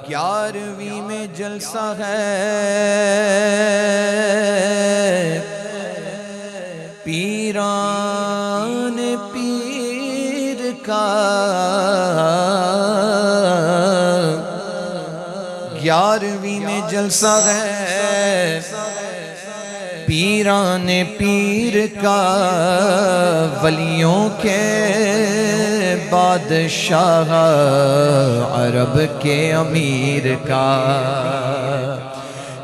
11ویں میں جلسہ ہے پیران پیر کا، 11ویں میں جلسہ ہے پیران پیر کا، ولیوں کے بادشاہ عرب کے امیر کا،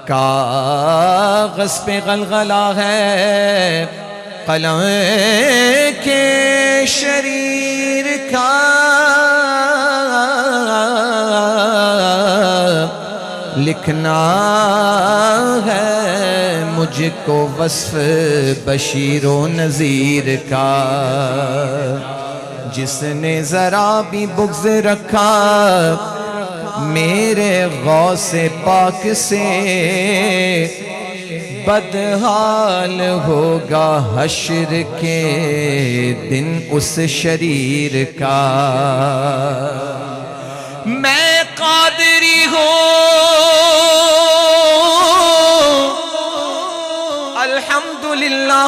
کاغذ پہ غلغلہ ہے قلم کے شریر کا، لکھنا ہے مجھ کو وصف بشیر و نذیر کا، جس نے ذرا بھی بغض رکھا میرے غوث پاک سے، بدحال ہوگا حشر کے دن اس شریر کا۔ میں قادری ہوں الحمدللہ،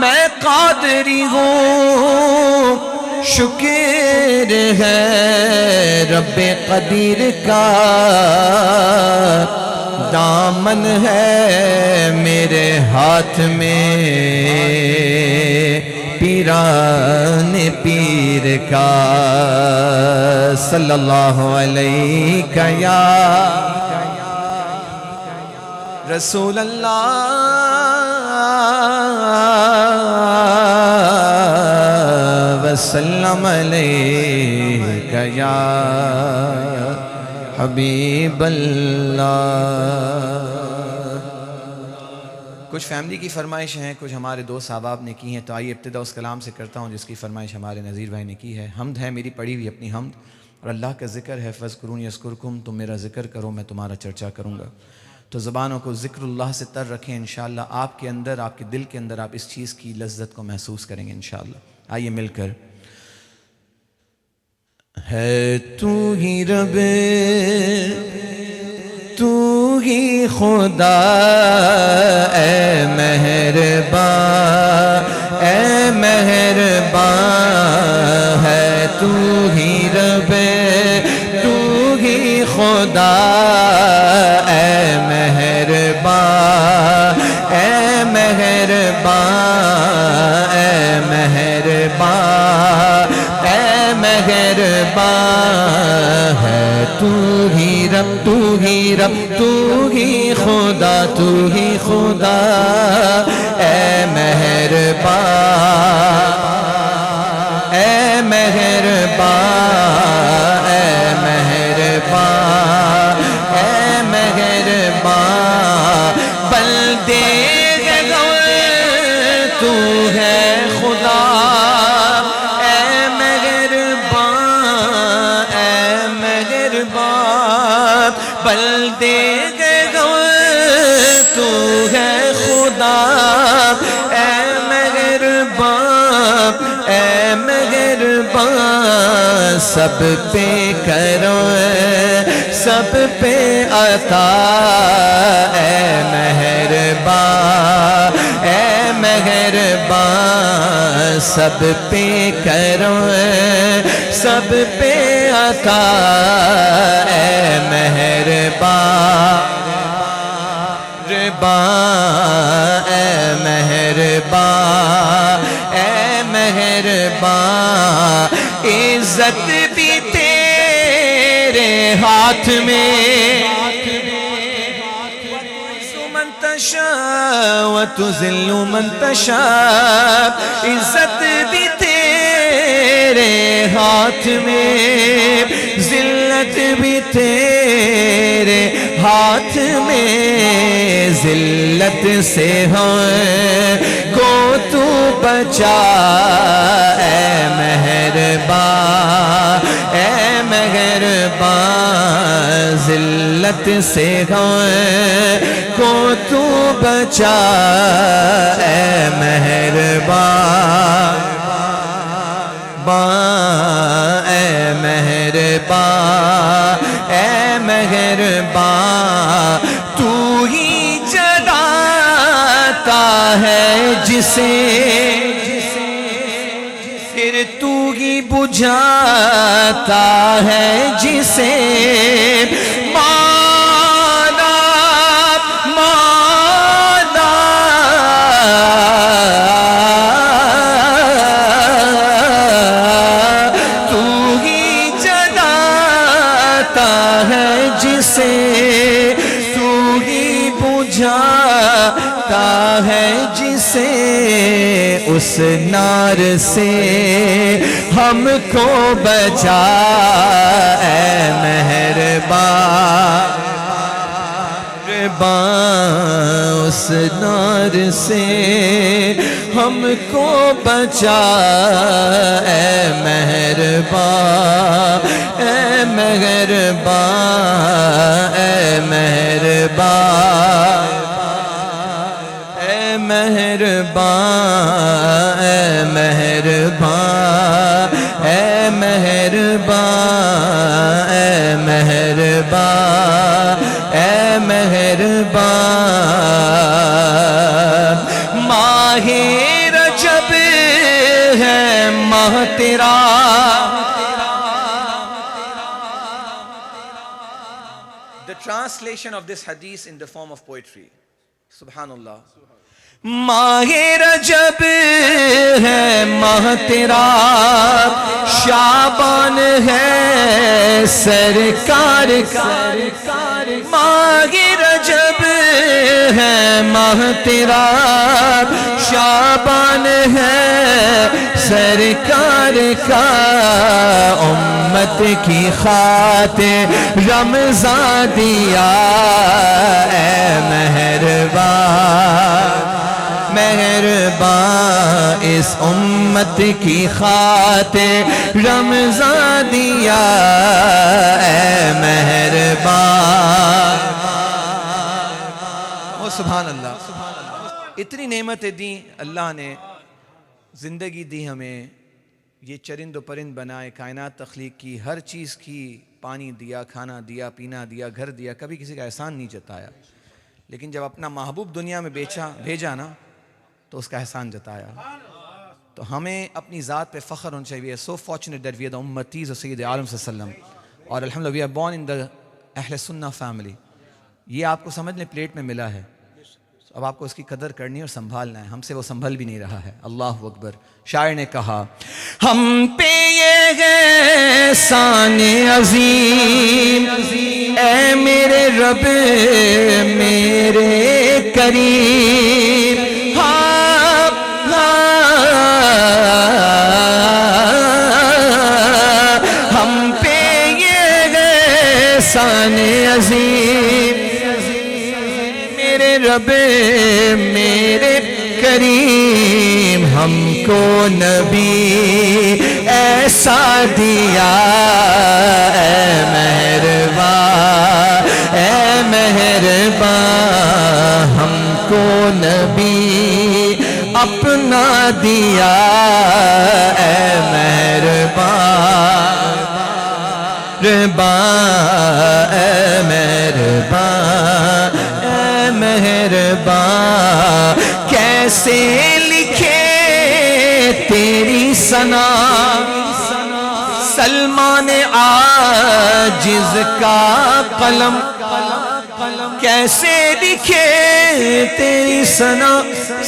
میں قادری ہوں، شکر ہے رب قدیر کا، دامن ہے میرے ہاتھ میں پیران پیر کا، صلی اللہ علیہ یا رسول اللہ، وسلم علیک یا حبیب اللہ۔ کچھ فیملی کی فرمائش ہیں، کچھ ہمارے دوست احباب نے کی ہیں، تو آئیے ابتدا اس کلام سے کرتا ہوں جس کی فرمائش ہمارے نذیر بھائی نے کی ہے۔ حمد ہے میری پڑھی ہوئی اپنی حمد، اور اللہ کا ذکر ہے فَاذْكُرُونِي يَذْكُرْكُمْ، تم میرا ذکر کرو میں تمہارا چرچا کروں گا۔ تو زبانوں کو ذکر اللہ سے تر رکھیں، انشاءاللہ آپ کے اندر، آپ کے دل کے اندر آپ اس چیز کی لذت کو محسوس کریں گے انشاءاللہ۔ آئیے مل کر۔ ہے تو ہی رب، تو ہی خدا، اے مہربان، اے مہربان، ہے تو ہی رب، تو ہی خدا، اے مہربان، اے مہربان، اے مہربان، اے مہربان، ہے تو ہی رب، تو ہی رب، تو ہی خدا، تو ہی خدا، اے مہربان، اے مہربان، اے مہربان، اے مہربان، بندے تو ہے خدا، اے مہربان، اے مہربان، بندے تو ہے خدا، اے مہربان، اے مہربان، سب پہ کرو سب پہ عطا، اے مہربان، اے مہربان، سب پہ کرو سب پہ عطا، اے مہربان، اے مہربان، اے مہربان، عزت بھی تیرے ہاتھ میں، من تشاء وتذل من تشاء، عزت بھی تیرے ہاتھ میں، ذلت بھی تیرے ہاتھ میں، ذلت سے ہم کو تو بچا، اے مہربان، اے مہربان، ذلت سے ہم کو تو بچا، اے مہربان، مہربان اے مہربان اے مہربان تو ہی جلاتا ہے جسے پھر تو ہی بجھاتا ہے جسے مولا مولا تو ہی جلاتا ہے جسے تو ہی بجھاتا ہے جسے اس نار سے ہم کو بچا اے مہربان اس نار سے ہم کو بچا اے مہربان اے مہربان اے مہربان اے مہربان اے مہربان اے مہربان اے مہربان اے مہربان ماہ رجب ہے ماہ تیرا The translation of this hadith in the form of poetry. Subhanallah. ماہ رجب ہے ماہ تیرا شعبان ہے سرکار ماہ رجب ہے ماہ تیرا شعبان ہے سرکار کا امت کی خاطر رمضان دیا اے مہربان مہربان اس امت کی خاطر رمضان دیا اے مہربان او سبحان اللہ اتنی نعمتیں دیں اللہ نے زندگی دی ہمیں یہ چرند و پرند بنائے کائنات تخلیق کی ہر چیز کی پانی دیا کھانا دیا پینا دیا گھر دیا کبھی کسی کا احسان نہیں جتایا لیکن جب اپنا محبوب دنیا میں بھیجا نا تو اس کا احسان جتایا تو ہمیں اپنی ذات پہ فخر ہونا چاہیے. We are so fortunate that we are the ummatis of Sayyid Alam Sallallahu Alaihi Wasallam اور الحمدللہ we are born in the اہل سنہ family. یہ آپ کو سمجھ لیں پلیٹ میں ملا ہے اب آپ کو اس کی قدر کرنی اور سنبھالنا ہے. ہم سے وہ سنبھل بھی نہیں رہا ہے. اللہ اکبر. شاعر نے کہا ہم پہ یہ احسان عظیم اے میرے رب میرے کریم ہم پہ یہ احسان عظیم میرے رب میرے کریم ہم کو نبی ایسا دیا اے مہربان اے مہربان ہم کو نبی اپنا دیا اے مہربان اے مہربان اے مہربان کیسے لکھے تیری ثنا سلمان عاجز کا قلم کیسے لکھے تیری ثنا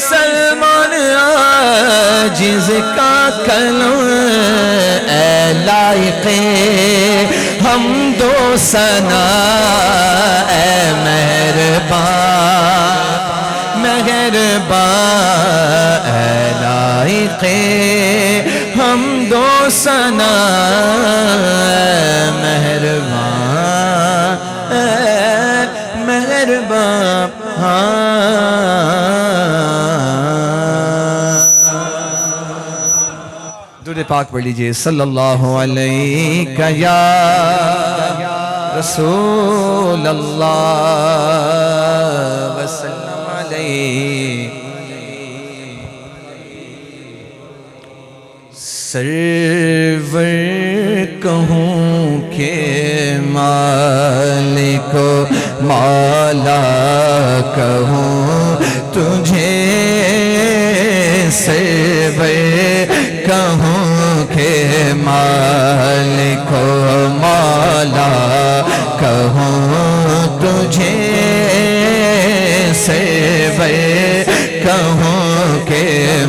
سلمان عاجز کا قلم اے لائق حمد و ثنا اے مہربان مہربان اے لائق حمد و ثنا مہربان مہربان درود پاک پڑھ لیجئے صلی اللہ علیہ یا رسول اللہ وسلم علیہ سرور کہوں کہ مالک و مولا کہوں تجھے، سرور کہوں کہ مالک و مولا کہوں تجھے، سرور کہوں کہ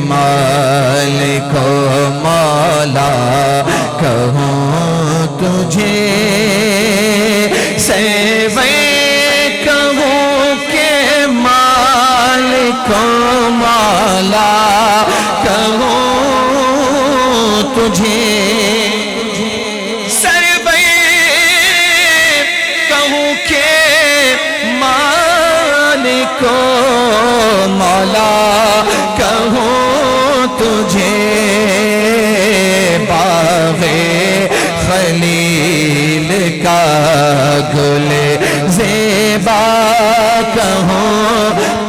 مالک و مولا کہوں تجھے، سرور کہوں کہ مالک و مولا کہوں تجھے، سرور کہوں کہ مالک و مولا کہوں تجھے، باغ خلیل کا گل زیبا کہوں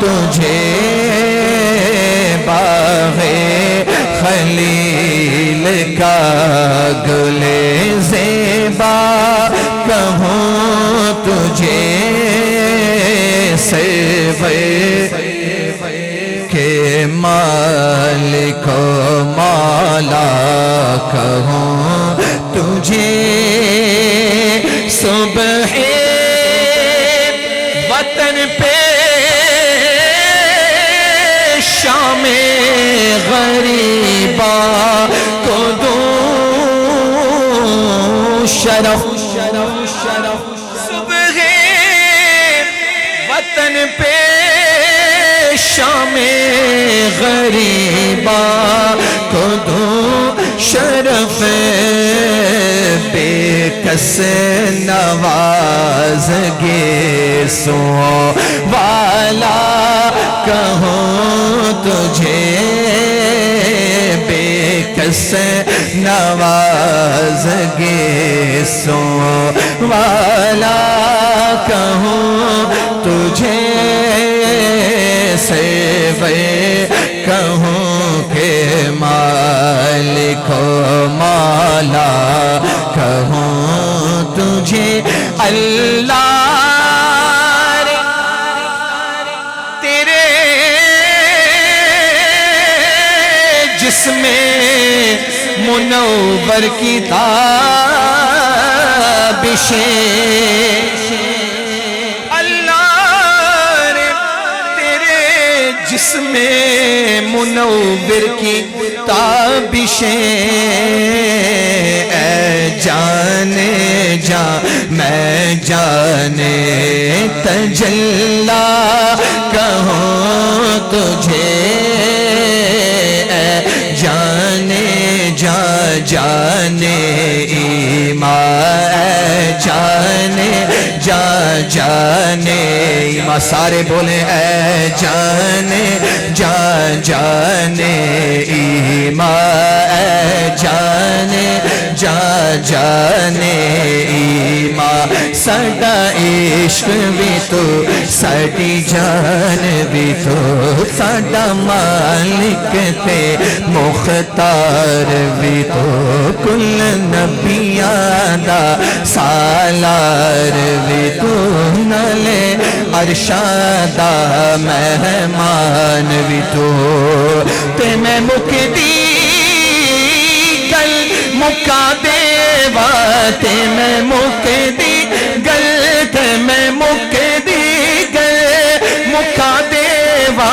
تجھے، باغ خلیل کا گل زیبا کہوں تجھے، سرور کہ مالک و مولا کہوں تجھے، صبح وطن پہ شام غریبا کو دوں شرف، صبح وطن پہ شام غریبا کو دوں شرف، بے کس نواز گے سو والا کہوں تجھے، بے کس نواز گے سو والا کہوں تجھے، سرور کہوں کہ مالک و مولا کہوں تجھے، اللہ تیرے جسم منور کی تابشیں، جسم منور کی تابشیں، اے جانے جان میں جانے تجلا کہوں تجھے، اے جانے جا جانے ایمان، اے جانے جا جانے ایمان، سارے بولیں اے جانے جا جانے ایمان، اے جانے جا جانے ایمان، ساڈا عشق بھی تو ساڈی جان بھی تو، ساڈا مالک تے مختار بھی تو، کل نبیاں دا سالار بھی تو، نالے عرشاں دا مہمان بھی تو، تے میں مکدی گل مکا دیوا، تے میں مکدی گل، تے میں مکدی گل مکا دیوا،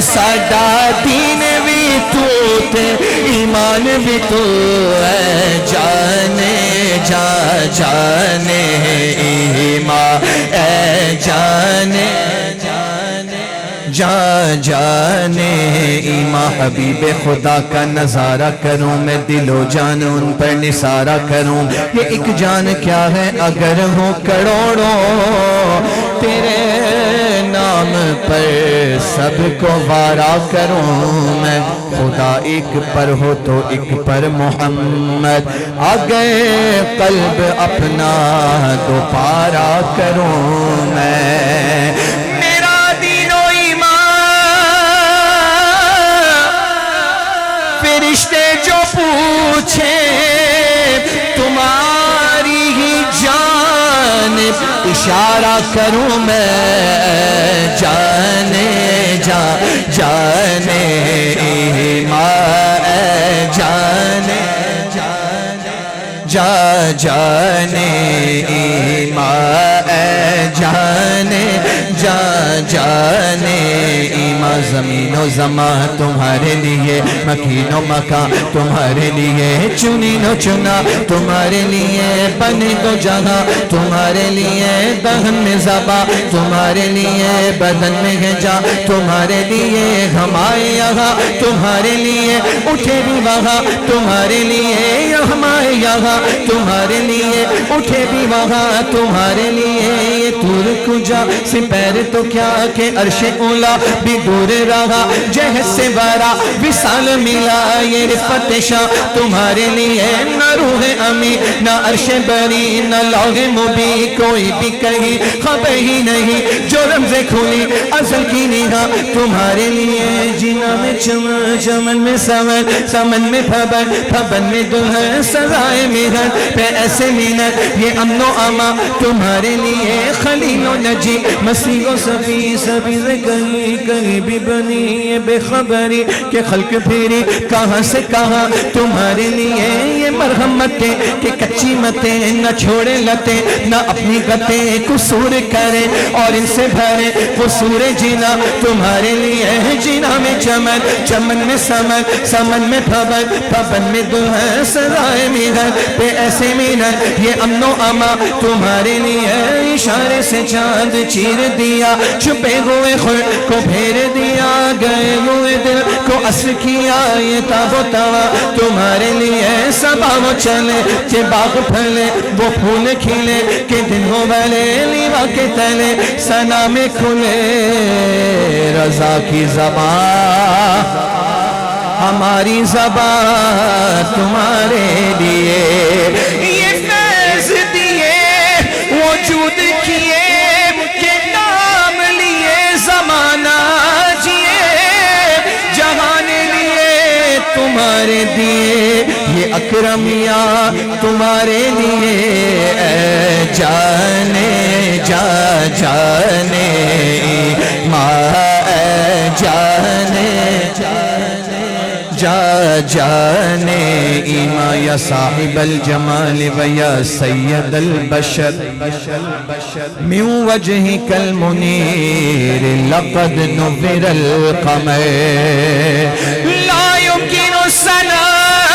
ساڈا دین بھی تو تے ایمان بھی تو، اے جانے جا جانے ایمان، اے جانے جا جانے ایمان، حبیب خدا کا نظارہ کروں میں، دل و جان ان پر نثارہ کروں، یہ ایک جان کیا ہے اگر ہو کروڑوں، تیرے نام پر سب کو وارا کروں میں، خدا ایک پر ہو تو ایک پر محمد، آگے قلب اپنا دوپارا کروں میں، میرا دین و ایمان فرشتے جو پوچھ پوچھے تمہاری ہی جانب اشارہ کروں میں جانے جا جانے ایمان جانے جا جانے ایمان جانے جا جانے ایمان زمین و زمان تمہارے لیے مکین و مکان تمہارے لیے چنین و چنا تمہارے لیے بنے دو جہاں تمہارے لیے دہن میں زبا تمہارے لیے بدن میں گنجا تمہارے لیے ہمارے یہاں تمہارے لیے اٹھے بھی وہاں تمہارے لیے ہمارے یہاں تمہارے لیے اٹھے بھی وہاں تمہارے لیے یہ تور کجا سے پیر تو کیا کہ عرش اولا بھی دور رہا جہد سے بارا وصال ملا یہ رفت شاہ تمہارے لیے نہ روح امی نہ عرش بری نہ لوح مبی کوئی بھی کہیں خبر ہی نہیں جو رمز کھولی ازل کی نگاہ تمہارے لیے جنا میں چمن چمن میں سمن سمن میں پھبن پھبن میں دلہن سزائے مہر پہ ایسے مینت یہ امن و اما تمہارے لیے خلیل و نجی مسیح و صفی سبھی سے کہیں کہیں بھی بنی یہ بے خبری کہ خلق پھیری کہاں سے کہاں تمہارے لیے یہ مرحمتیں کہ کچی متیں نہ چھوڑے لتیں نہ اپنی غتیں قصور کریں اور ان سے بھرے قصور جینا تمہارے لیے جینا میں چمن چمن میں سمن سمن میں پھبن پھبن میں دلہن سزائے مہر پہ ایسے مینت یہ امن و اما تمہارے لیے اشارے سے چاند چیر دیا چھپے ہوئے خور کو پھیر دیا گئے ہوئے دل کو اثر کیا یہ تاب و توا تمہارے لیے سبا وہ چلے کہ باغ پھلے وہ پھول کھلے کہ دن ہو بلے لیوا کے تلے سنا میں کھلے رضا کی زبان ہماری زبان تمہارے لیے یہ فیض دیے وجود کیے کہ نام لیے زمانہ جیے جہان لیے تمہارے دیے یہ اکرمیاں تمہارے لیے جانے جا جانے ماں جانے جا جانے ایما یا صاحب الجمال و یا سید البشر من وجهك المنیر لقد نور القمر لا يمكن الثناء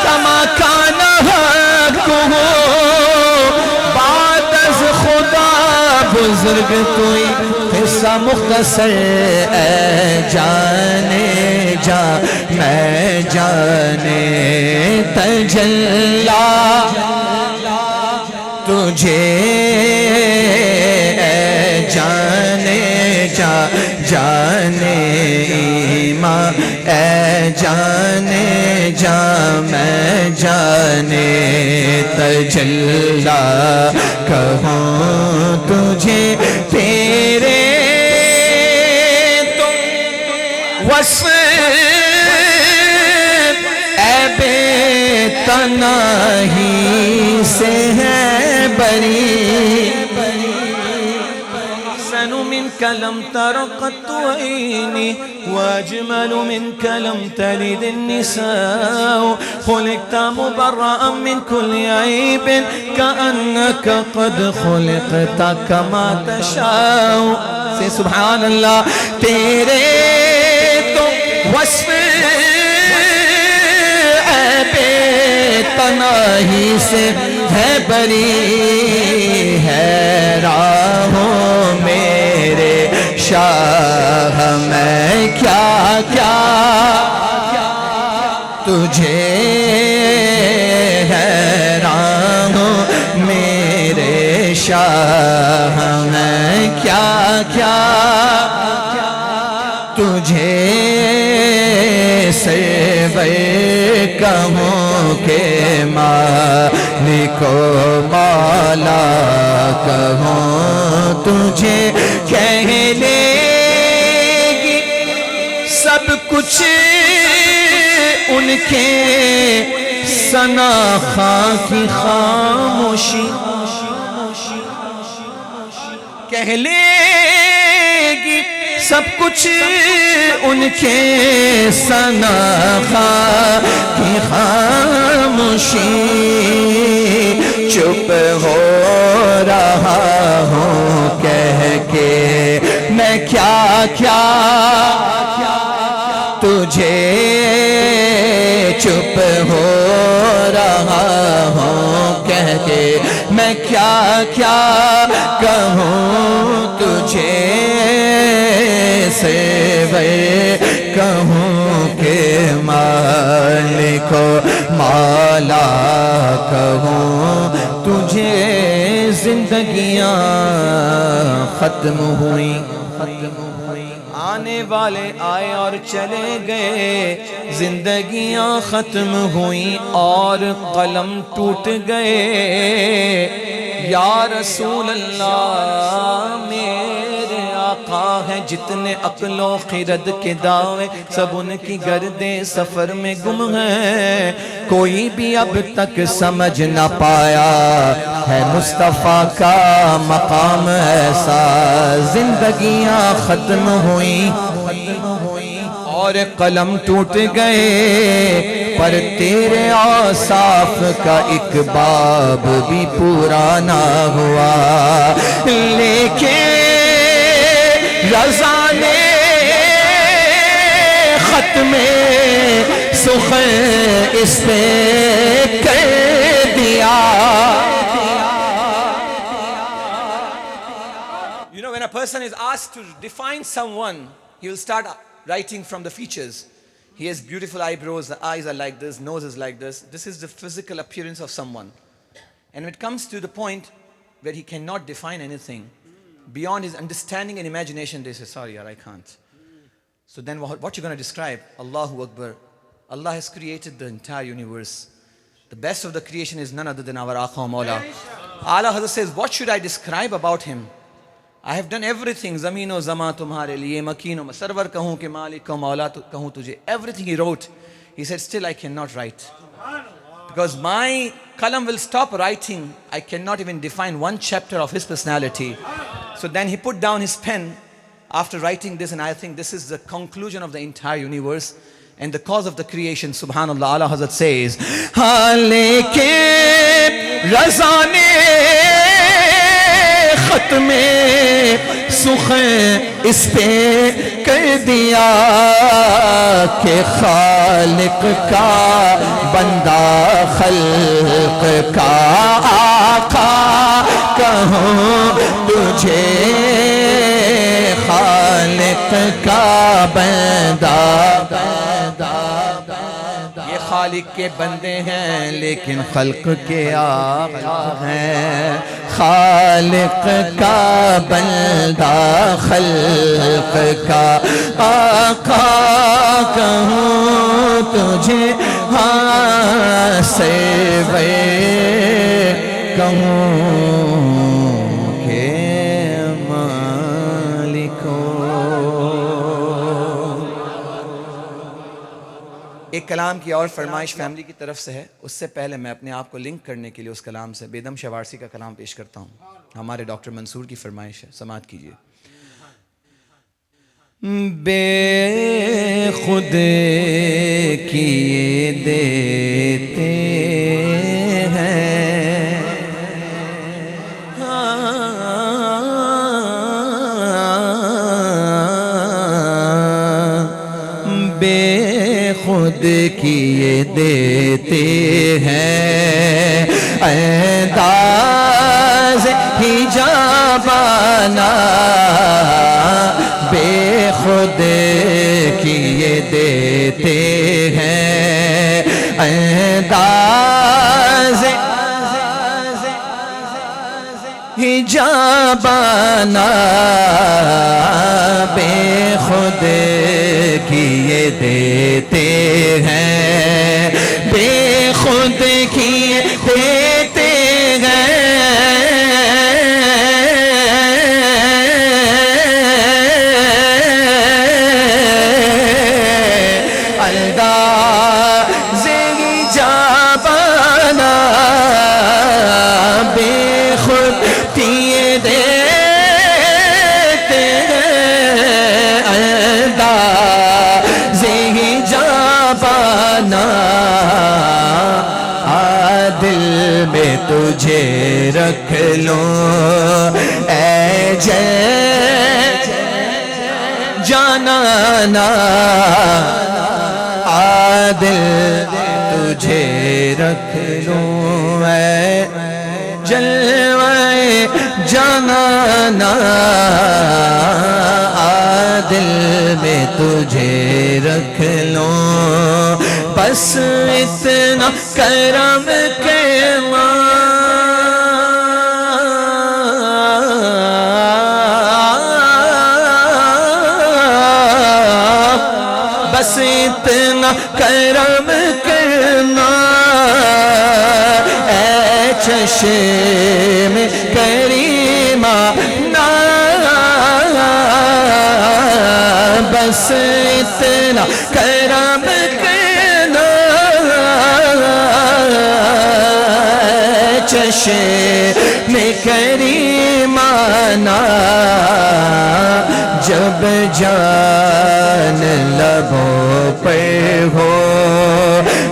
كما كان حقه بعد از خدا بزرگ کوئی قصہ مختصر اے جانے جا میں جانے تجلا تجھے اے جانے جا جانے ایمان اے جانے جا میں جانے تجلا کہوں تجھے تیرے وصف اے بے تناہی سے ہے بری أحسن منك لم تر قط عيني وأجمل منك لم تلد النساء خلقت مبرأ من كل عيب كأنك قد خلقت كما تشاء سبحان اللہ تیرے تو وصف بے تناہی سے ہے بری ہے راہوں میرے شاہ میں کیا کیا تجھے حیران ہوں میرے شاہ میں کیا کیا تجھے سرور کہوں کہ مالک و مولا کہوں تجھے کہنے گی سب کچھ ان کے ثنا خواں کی خاموشی کہہ لے گی سب کچھ ان کے ثنا خواں کی خاموشی چپ ہو رہا ہوں کہہ کے میں کیا کیا تجھے چپ ہو رہا ہوں کہہ کے میں کیا کیا کہوں تجھے سے کہوں کہ مالک مولا کہوں تجھے زندگیاں ختم ہوئی آنے والے آئے اور چلے گئے زندگیاں ختم ہوئیں اور قلم ٹوٹ گئے یا رسول اللہ میرے آقا ہیں جتنے عقل و خرد کے دعوے سب ان کی گردے سفر میں گم ہیں کوئی بھی اب تک سمجھ نہ پایا ہے مصطفیٰ کا مقام ایسا زندگیاں ختم ہوئیں اور قلم ٹوٹ گئے پر تیرے اوصاف کا ایک باب بھی پورا نہ ہوا لیکن رضا نے ختم سخن اس پہ کر دیا. You know, when a person is asked to define someone, he will start writing from the features. He has beautiful eyebrows, the eyes are like this, nose is like this. This is the physical appearance of someone. And when it comes to the point where he cannot define anything, beyond his understanding and imagination, they say, sorry, yaar, I can't. So then what you're going to describe? Allahu Akbar. Allah has created the entire universe. The best of the creation is none other than our Aqā Mawla. A'la Hazrat says, what should I describe about him? I have done everything. Zameen o zama tumhare liye, makeen o sarwar kahun ke malik o mawla kahun tujhe. Everything he wrote. He said, still I cannot write. Because my kalam will stop writing. I cannot even define one chapter of his personality. So then he put down his pen after writing this, and I think this is the conclusion of the entire universe and the cause of the creation. Subhanallah, Allah Hazrat says, Haleke razane ختم سخن اس پہ کر دیا کہ خالق کا بندہ خلق کا آقا کہوں تجھے خالق کا بندہ. یہ خالق کے بندے ہیں لیکن خلق کے آقا ہیں. خالق کا بندہ خلق کا آقا کہوں تجھے ہاں سے کہوں کہ مالکو. ایک کلام کی اور فرمائش فیملی کی طرف سے ہے. اس سے پہلے میں اپنے آپ کو لنک کرنے کے لیے اس کلام سے بیدم شوارسی کا کلام پیش کرتا ہوں. ہمارے ڈاکٹر منصور کی فرمائش ہے, سماعت کیجیے. بے خود کیے دیتے ہیں بے خود کیے دیتے ہیں انداز حجابانہ بے خود کیے دیتے ہیں انداز حجابانہ بے خود کیے دیتے ہیں بے خود کیے دیتے ہیں تجھے رکھ لوں اے جانانا عادل تجھے رکھ لوں اے جلوے جانانا عادل میں تجھے رکھ لوں بس اتنا کرم کے بس اتنا کرم کرنا اے چشم کریمہ بس اتنا کرم کرنا چشم کریمہ جب جان لبوں پر ہو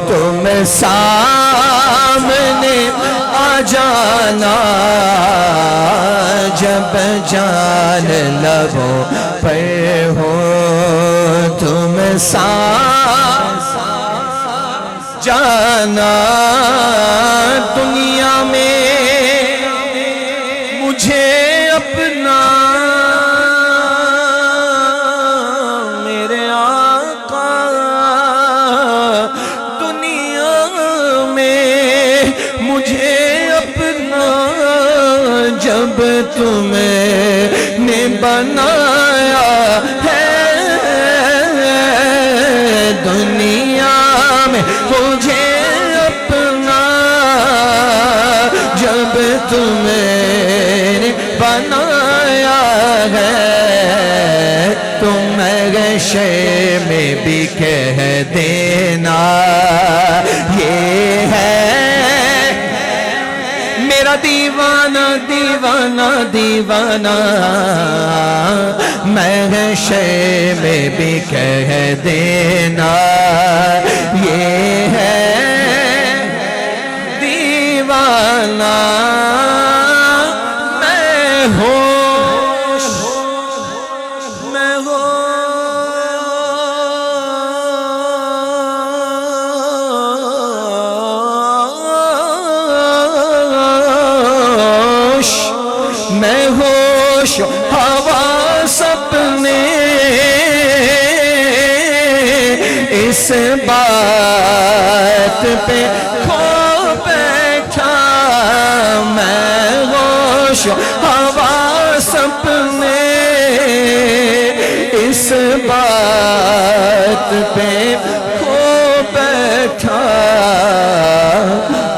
تم سامنے آ جانا جب جان لبوں پر ہو تم جانا دنیا میں مجھے اپنا میرے آقا دنیا میں مجھے اپنا جب تمہیں نے بنایا ہے دنیا میں مجھے اپنا جب تمہیں نے بنایا ہے تم شے میں بھی کہہ دینا یہ ہے میرا دیوانہ دیوانہ دیوانہ میں شے میں بھی کہہ دینا یہ ہے دیوانہ میں ہوش میں ہوش حواس اپنے اس بات پہ کھو بیٹھا میں ہوش حواس اپنے اس بات پہ کھو بیٹھا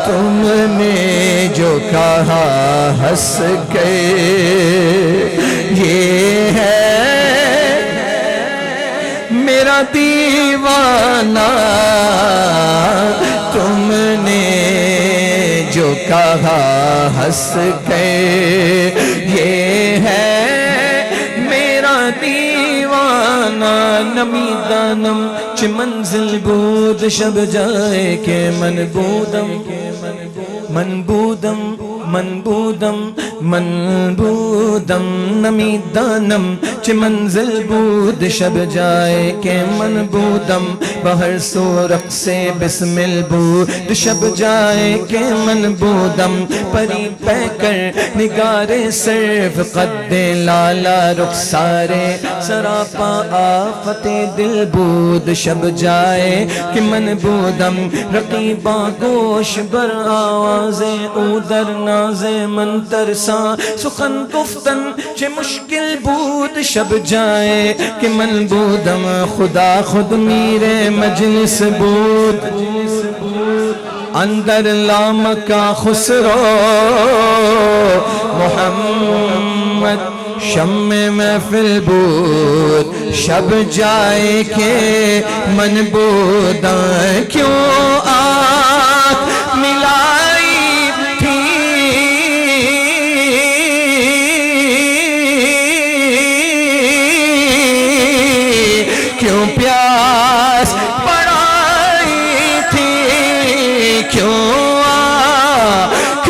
تم نے جو کہا ہنس کے یہ ہے میرا دیوانہ تم نے جو کہا ہنس کے یہ ہے میرا دیوانہ نمی دانم چ منزل بود شب جائے کہ منبودم منبودم منبودم منبودم نمی دانم چ منزل بود شب جائے کہ منبودم بہر سو رقص بسمل بود شب جائے کہ منبودم پری پہ کر نگار صرف قد لالا رخسارے سراپا آفت دل بود شب جائے کہ منبودم رقیبہ گوش بر آواز اودر ناز من ترساں سخن گفتن چھ مشکل بود شب جائے کہ منبودم خدا خود میرے مجلس بود اندر لامکا خسرو محمد شم محفل بود شب جائے کہ منبوداں کیوں آنکھ ملائی تھی کیوں پیاس پڑائی تھی کیوں آنکھ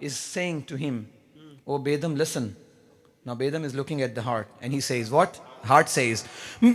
is saying to him, oh Bedam, listen. Now Bedam is looking at the heart and he says what? Heart says,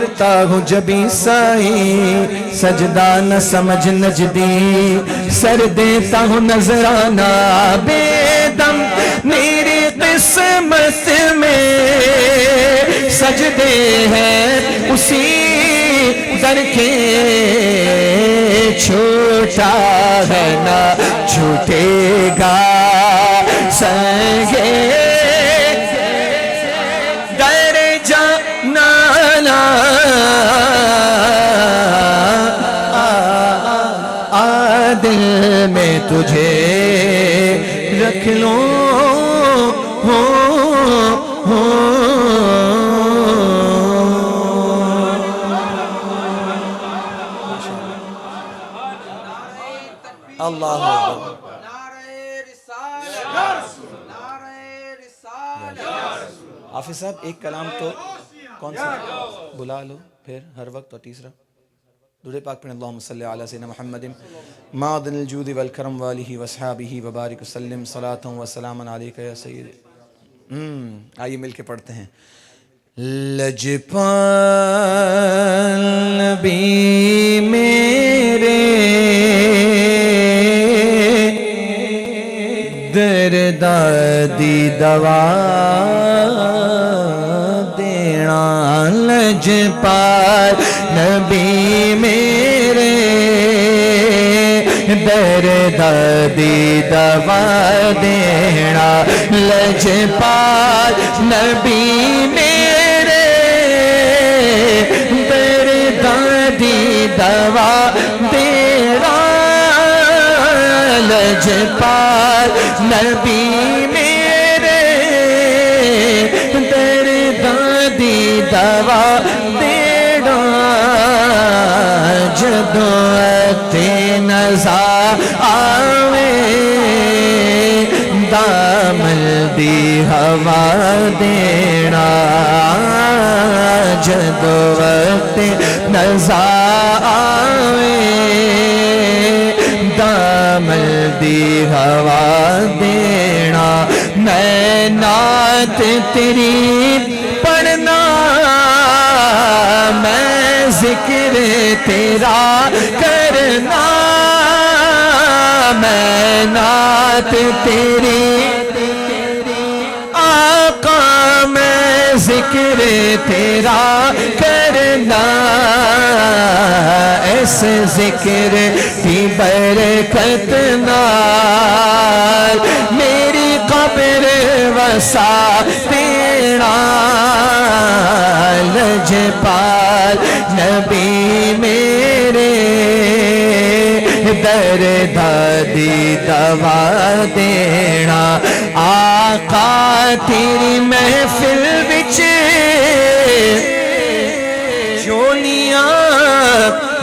کرتا ہوں جبھی سائی سجدہ نہ سمجھ نجدی سر دیتا ہوں نذرانہ بے دم میری قسمت میں سجدے ہیں اسی در کے چھوٹا ہے نہ چھوٹے گا سنگے در جانا دل میں تجھے رکھ لوں اللہ حافظ صاحب ایک کلام تو کون سا بلا لو پھر ہر وقت اور تیسرا درود پاک پڑھیں اللہم صلی علی سیدنا محمد معدن الجود والکرم والہ واصحابہ وبارک وسلم صلاۃ و سلام علیکہ یا سید آئیے مل کے پڑھتے ہیں لجپال نبی میرے دردی دوا دینا لجپال نبی میرے دردی دوا دینا لجپال نبی میرے دردی دوا دینا لجپال نبی میرے دردی دوا دینا جدوت نظر آوے دامل دی ہوا دینا جدوت نظر آوے دامل دی ہوا دینا میں نعت تیری پڑھنا میں ذکر تیرا کرنا میں نعت تیری آقا میں ذکر تیرا کرنا اس ذکر کی برکت نال میری قبر وسا دینا لجپال نبی میرے دردی دوا دینا آقا تیری محفل وچ جولیاں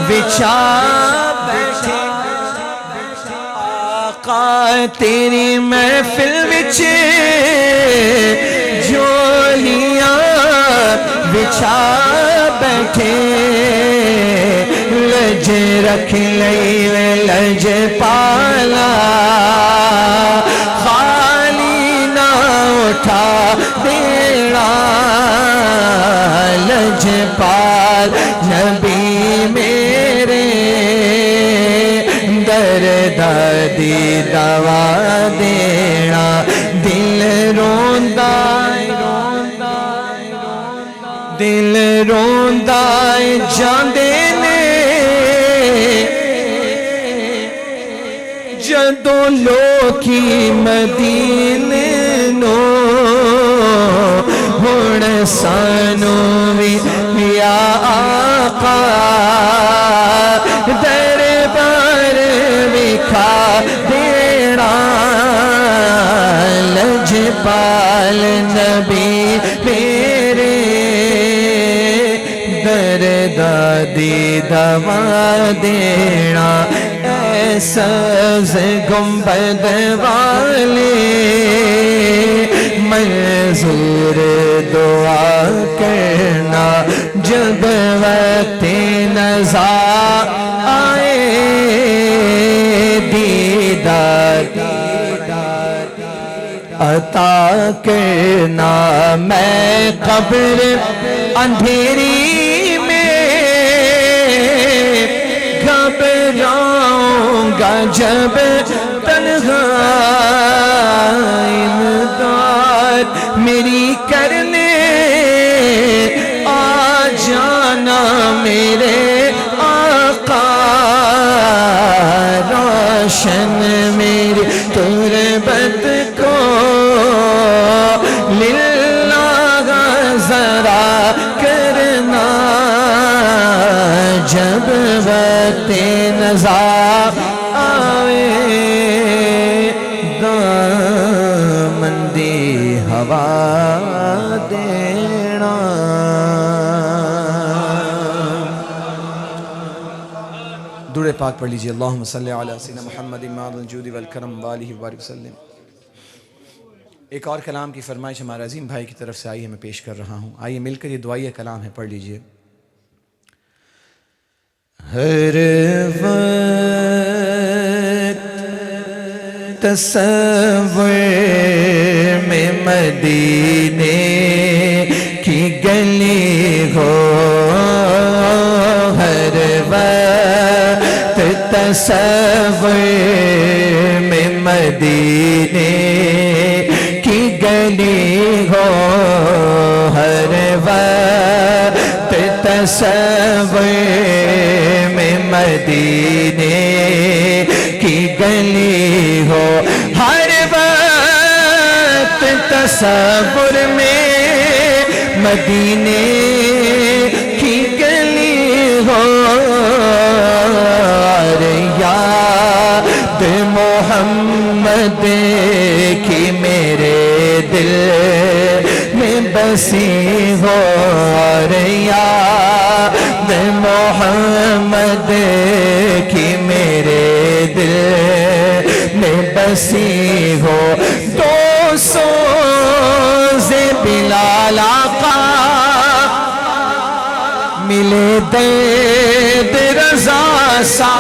بچھا بیٹھے آقا تیری محفل وچ جولیاں بچھا بیٹھے لج رکھ لئی لج پالا خالی نہ اٹھا دینا لج پال نبی میرے دردی دوا دینا دل روندا دل روندا جاندے نے جدوں لوکی مدینے نو ہن سانو وی یا آقا دربار وکھا دینا لجپال نبی میرے دردی دوا دینا سبز گنبد والے منظور دعا کرنا جب وقت نظر آئے دیدار عطا کرنا میں قبر اندھیری میں گھبراؤں گا جب تنہا امداد میری کرنے آ جانا میرے آقا روشن میری تربت کو للہ ذرا کرنا جب وقت نزاع آئے دامن دی ہوا دینا درود پاک پڑھ لیجئے اللہم صلی علی سیدنا محمد ماض الجود والکرم والہ وبارک وسلم ایک اور کلام کی فرمائش ہمارے عظیم بھائی کی طرف سے آئی ہے میں پیش کر رہا ہوں آئیے مل کر یہ دعائیہ کلام ہے پڑھ لیجئے ہر وقت تصور میں مدینے کی گلی ہو ہر وقت تصور میں مدینے کی گلی ہو ہر وقت تصور مدینے کی گلی ہو ہر وقت تصور میں مدینے کی گلی ہو یاد محمد کی میرے دل میں بسی ہو یاد محمد کی میرے دل میں بسی ہو دو سوز بلال آقا ملے دید رضا سا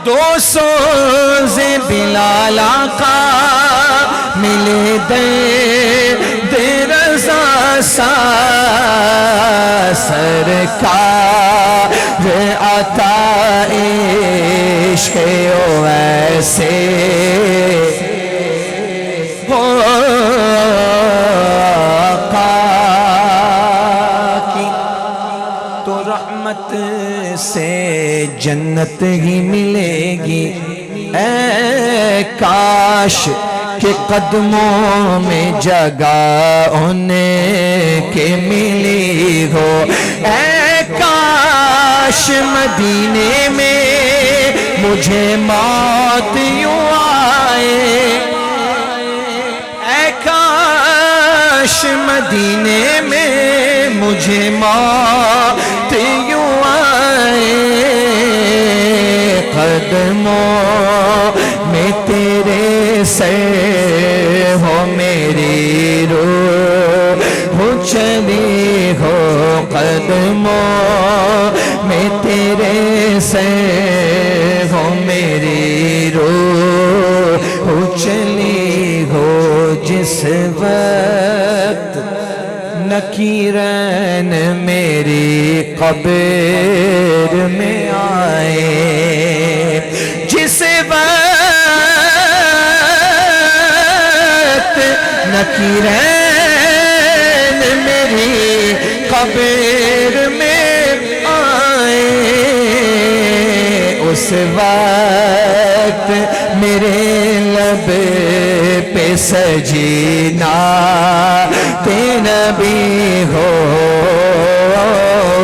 دو سوز بلال آقا ملے دید رضا سا سرکار عطا عشق او ایسے ہو آقا کی تو رحمت سے جنت ہی ملے گی اے کاش کہ قدموں میں جگہ انہیں کے ملی ہو اے کاش مدینے میں مجھے موت یوں آئے اے کاش مدینے میں مجھے موت یوں آئے قدموں میں تیرے سر ہو میری روح چلی ہو قدموں میں تیرے سر ہو میری روح چلی ہو جس وقت نکیرین میری قبر میں آئے جس وقت نکیرین میری قبر میں آئے اس وقت میرے لب پہ سجینا نبی ہو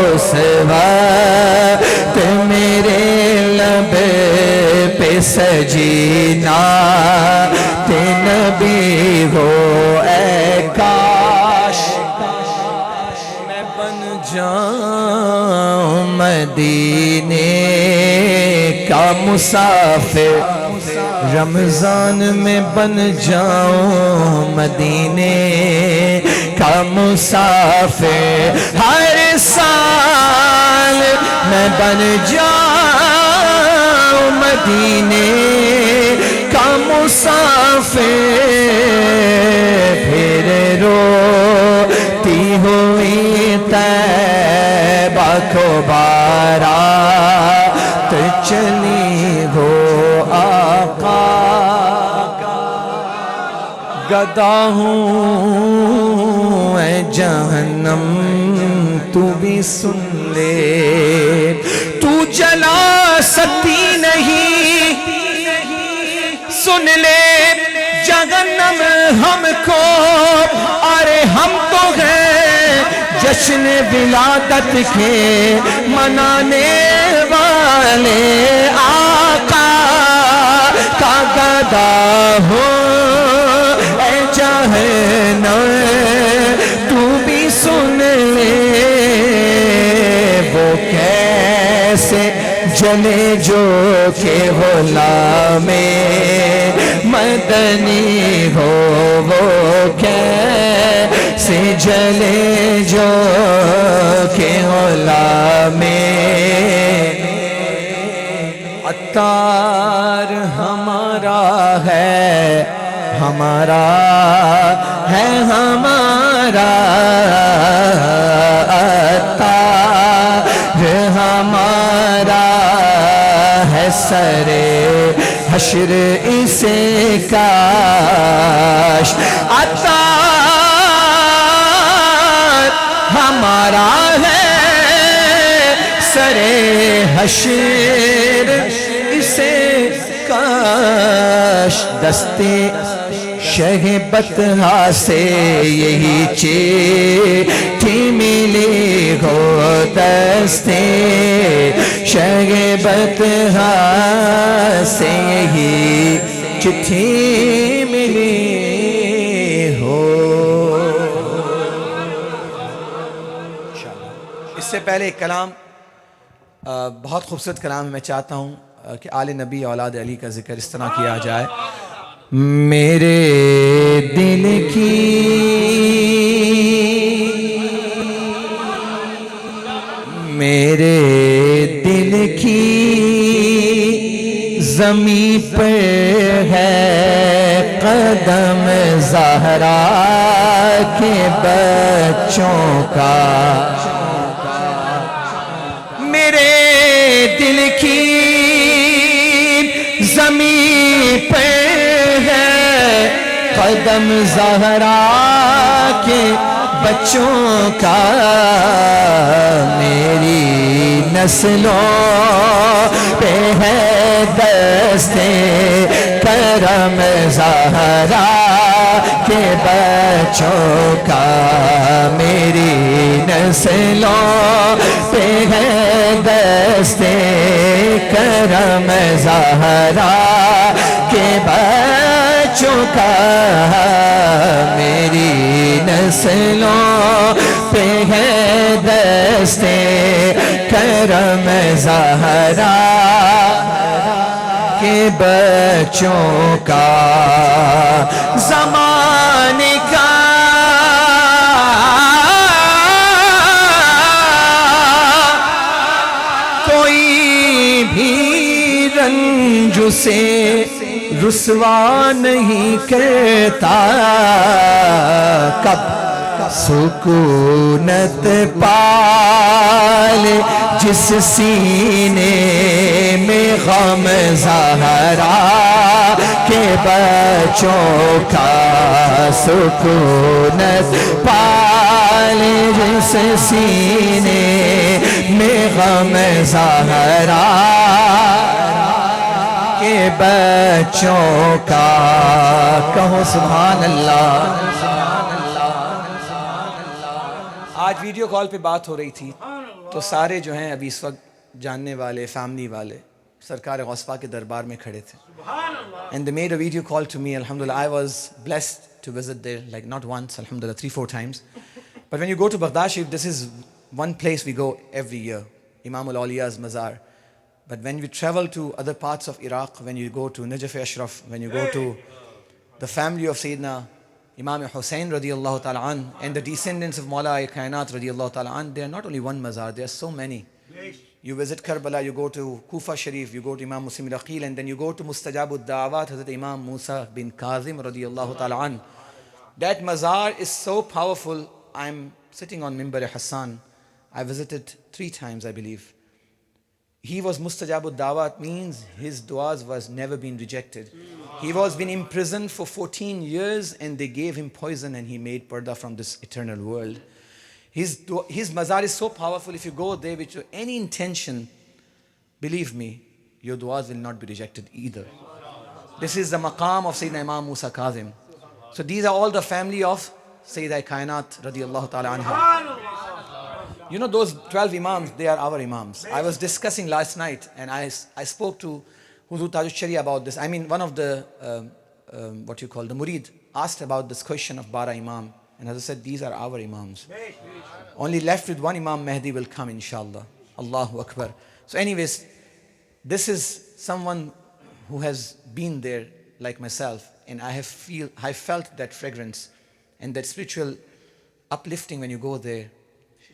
اس وقت میرے لب پہ سجینا نبی ہو اے کاش میں بن جاؤں مدینے کا مسافر رمضان میں بن جاؤں مدینے کا مسافر ہر سال میں بن جاؤں مدینے کا مسافر پھر روتی ہوئی طیبہ کو بارات چلی ہو آقا گدا ہوں اے جہنم تو بھی سن لے تو جلا سکتی نہیں سن لے جہنم ہم کو ارے ہم تو ہیں جشن ولادت کے منانے والے آقا کا گدا ہو اے جہنم تو بھی سن لے وہ کیسے جلے جو کہ غلام مدنی ہو وہ کیسے جلے جو کہ غلام عطار ہمارا ہے ہمارا ہے ہمارا عطار ہمارا ہے سرے حشر اسے کاش عطار ہمارا ہے سرے حشر اسے کاش دستے شہ بطحا سے یہی چیٹھی ملی ہو دستے شہ بطحا سے یہی چٹھی ملی ہو. اس سے پہلے ایک کلام بہت خوبصورت کلام میں چاہتا ہوں کہ آل نبی اولاد علی کا ذکر اس طرح کیا جائے. میرے دل کی میرے دل کی زمین پر ہے قدم زہرا کے بچوں کا میرے دل کی زمین پر قدم زہرا کے بچوں کا میری نسلوں پہ ہے دستے کرم زہرا کے بچوں کا میری نسلوں پہ ہے دستے کرم زہرا کے بچوں کا میری نسلوں پہ ہے دستے کرم زہرا کے بچوں کا زمانے کا کوئی بھی رنج سے رسوا نہیں کرتا کب سکونت پالے جس سینے میں غم زہرا کے بچوں کا سکونت پالے جس سینے میں غم زہرا کے بچوں کا. کہو سبحان اللہ. آج ویڈیو کال پہ بات ہو رہی تھی تو سارے جو ہیں ابھی اس وقت جاننے والے فیملی والے سرکار غوث پاک کے دربار میں کھڑے تھے. And they made a video call to me. Alhamdulillah, I was blessed to visit there, like not once, alhamdulillah, 3-4 times. But when you go to Baghdad Sharif, this is one place we go every year, Imam al-Awliya's Mazar. But when we travel to other parts of Iraq, when you go to Najaf Ashraf, when you go to the family of Sayyidina Imam Hussain radiyallahu ta'ala an, and the descendants of Mawla Kainat radiyallahu ta'ala an, they are not only one mazar, there are so many. You visit Karbala, you go to Kufa Sharif, you go to Imam Muslim al-Aqil, and then you go to Mustajabud Da'awat, Hazrat Imam Musa bin Kazim radiyallahu ta'ala an. That mazar is so powerful. I'm sitting on Mimbar Hassan. I visited 3 times, I believe. He was Mustajabud Da'awat, means his du'as was never been rejected. He was been imprisoned for 14 years and they gave him poison and he made parda from this eternal world. His mazar is so powerful. If you go there with any intention, believe me, your du'as will not be rejected either. This is the maqam of Sayyidina Imam Musa Kazim. So these are all the family of Sayyida Kainat radiyallahu ta'ala anha. You know those 12 imams, they are our imams. I was discussing last night and I spoke to Huzur Tajush Sharia about this. I mean, one of the, the murid asked about this question of Bara Imam. And as I said, these are our imams. Only left with one Imam Mahdi will come, inshallah. Allahu Akbar. So anyways, this is someone who has been there like myself. And I felt that fragrance and that spiritual uplifting when you go there.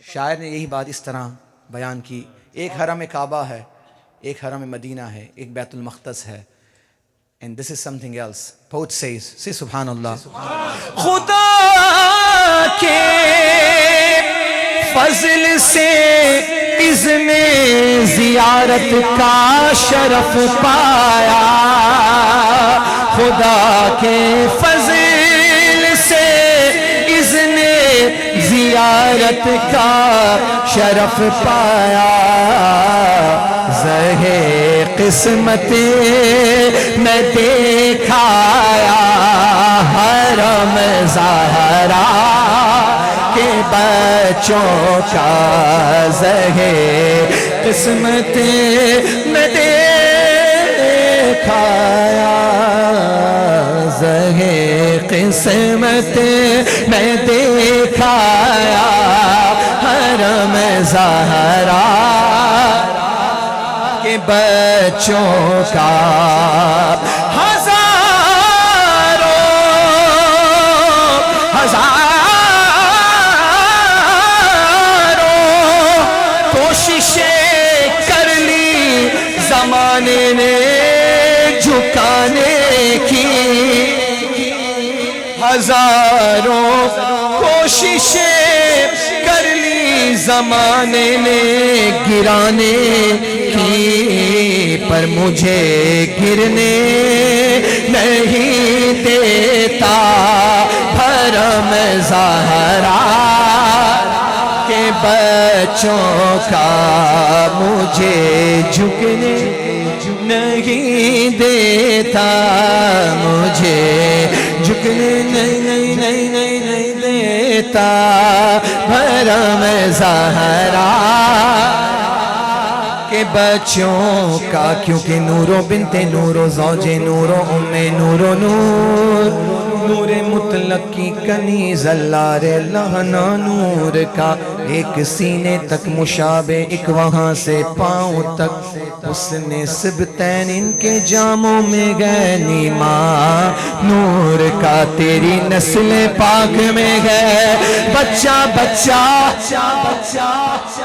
شاعر نے یہی بات اس طرح بیان کی. ایک حرم کعبہ ہے, ایک حرم مدینہ ہے, ایک بیت المقدس ہے. And this is something else. Poet says, say Subhanallah. خدا کے فضل سے اذن زیارت کا شرف پایا. خدا کے فضل سے اذن زیارت کا شرف پایا. زہے قسمت میں دیکھایا حرم زہرا کے بچوں کا. زہے قسمت میں دیکھایا, زہے قسمت میں دیکھایا حرم زہرا کے بچوں کا. کوششیں کر لی زمانے نے جھکانے کی, ہزاروں کوششیں کر لی زمانے نے گرانے کی, پر مجھے گرنے نہیں دیتا حرم زہرا کے بچوں کا. مجھے جھکنے نہیں دیتا, مجھے جھکنے نہیں دیتا حرم زہرا کے بچوں کا. کیونکہ نورو بنت نورو زوجے نورو ام نورو نور, نور مطلق کی کنیز اللہ لہنا نور کا. ایک سینے تک مشابہ, ایک وہاں سے پاؤں تک. اس نے سبتین ان کے جاموں میں گئے نیما نور کا. تیری نسل پاک میں ہے بچہ بچہ,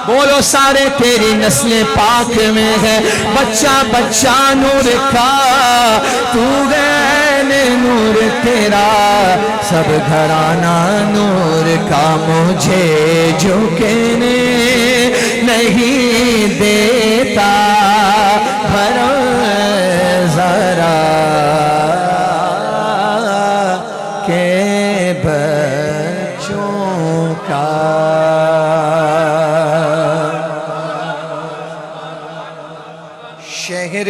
بولو سارے تیری نسل پاک میں ہے بچہ بچہ نور کا. تو نور تیرا سب گھرانہ نور کا. مجھے جھکنے نہیں دیتا حرم زہرا کے بچوں کا. شہر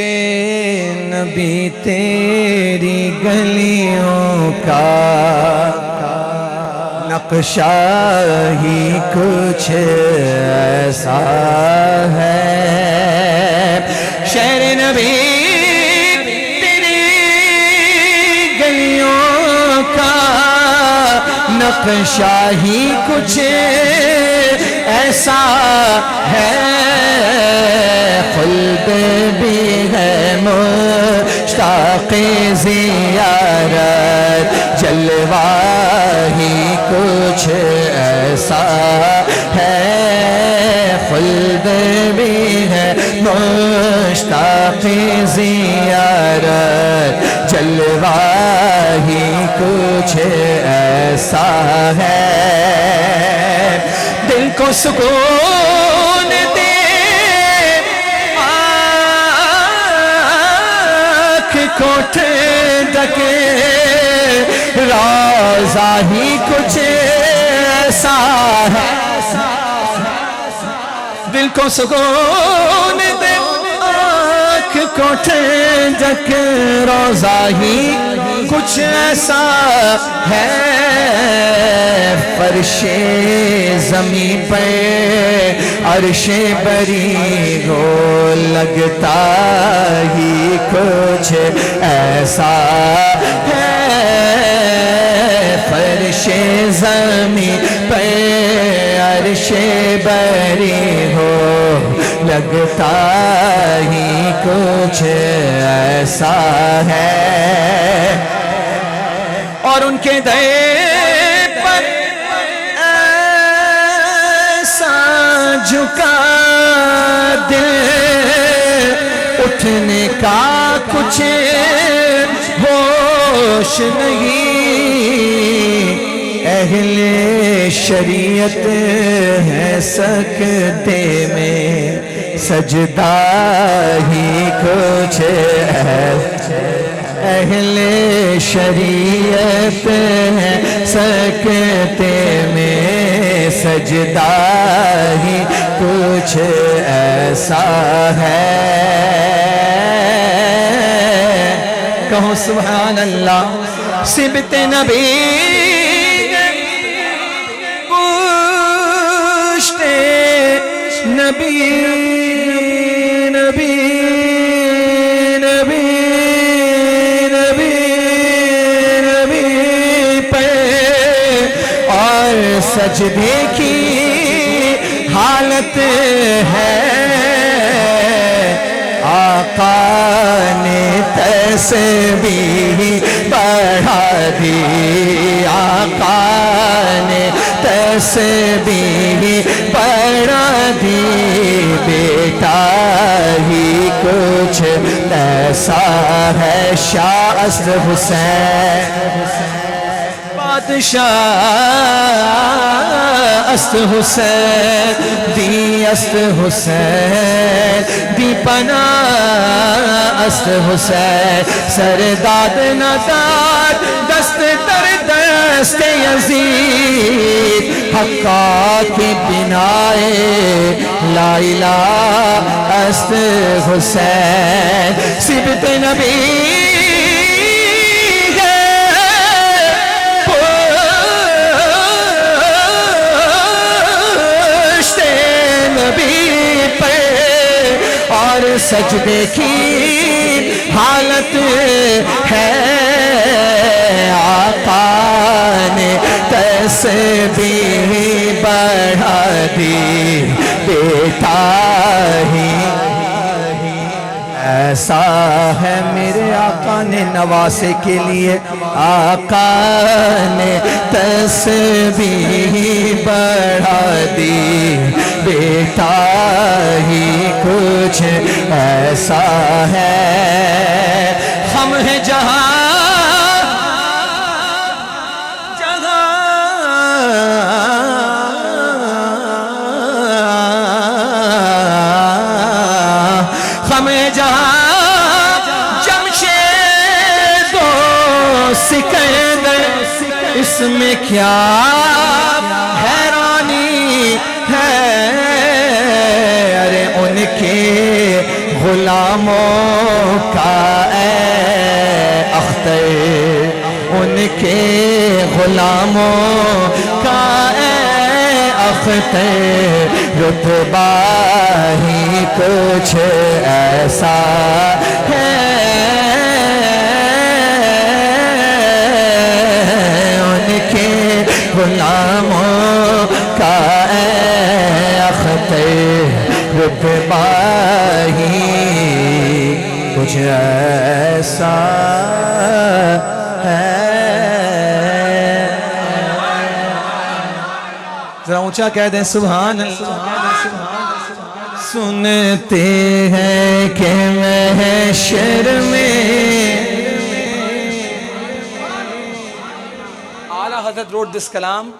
نبی تیری گلیوں کا نقشہ ہی کچھ ایسا ہے. شہر نبی تیری گلیوں کا نقشہ ہی کچھ ایسا ہے. خلد بھی ہے مشتاق زیارت, جلوہ ہی کچھ ایسا ہے. خلد بھی ہے مشتاق زیارت جلوہ ہی کچھ ایسا ہے دل کو سکون دے آنکھ کو ٹھنڈکے روضہ ہی کچھ ایسا ہے دل کو سکون دے آنکھ کو ٹھنڈک روضہ ہی کچھ ایسا ہے فرش زمین پہ عرش بری ہو لگتا ہی کچھ ایسا ہے فرش زمین پہ عرش بری ہو لگتا ہی کچھ ایسا ہے اور ان کے در پر ایسا جھکا دل اٹھنے کا کچھ ہوش نہیں اہل شریعت ہے سکتے میں سجدہ ہی کچھ ہے اہل شریعت ہے سکتے میں سجدہ ہی کچھ ایسا ہے کہو سبحان اللہ سبت نبی پوچھتے نبی نبی نبی نبی نبی پہ اور سجدے کی حالت ہے آقا نے تسبیح بڑھا دی آقا نے تسبیح بڑھا دی بیٹا ہی کچھ ایسا ہے شاہ اصل حسین بادشاہ است حسین دی است حسین دی پناہ است حسین سرداد نداد دست در دست یزید حقا کی بنائے لا الہ است حسین سبت نبی سجدے کی حالت ہے آقا نے تسبیح بڑھا دی بیٹا ہی ایسا ہے میرے آقا نے نواسے کے لیے آقا نے تسبیح بڑھا دی بیٹا ہی کچھ ایسا ہے ہم ہیں جہاں سکندر اس میں کیا حیرانی ہے ارے ان کے غلاموں کا اے اختر ان کے غلاموں کا اے اختر رتبہ ہی کچھ ایسا ہے غلاموں کا اے اختر رتبہ ہی کچھ ایسا ہے ذرا اونچا کہہ دیں سبحان اللہ سنتے ہیں کہ محشر میں. Ala Hazrat wrote this kalam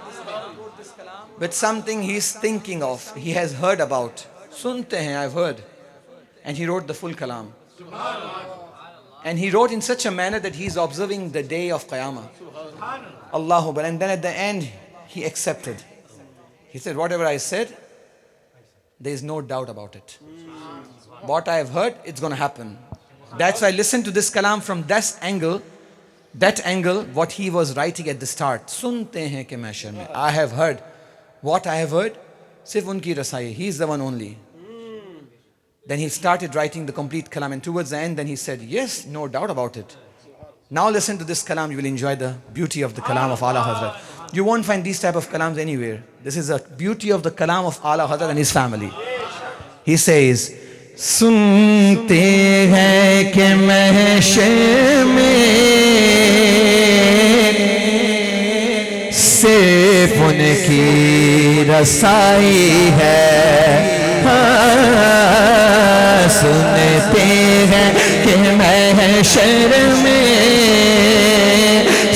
with something he's thinking of, he has heard about. Sunte hain, I've heard. And he wrote the full kalam. And he wrote in such a manner that he's observing the day of Qiyamah. Allahu Akbar. And then at the end, he accepted. He said, whatever I said, there is no doubt about it. What I have heard, it's going to happen. That's why I listened to this kalam from that angle, what he was writing at the start. Sunte hain ke mahshar mein. I have heard. What I have heard, sirf unki rasai. He is the one only. Then he started writing the complete kalam, and towards the end, then he said, yes, no doubt about it. Now listen to this kalam, you will enjoy the beauty of the kalam of Ala Hazrat. You won't find these type of kalams anywhere. This is the beauty of the kalam of Ala Hazrat and his family. He says, Sunte hai ke mahshar mein sirf unki rasai hai. سنتے ہیں کہ محشر میں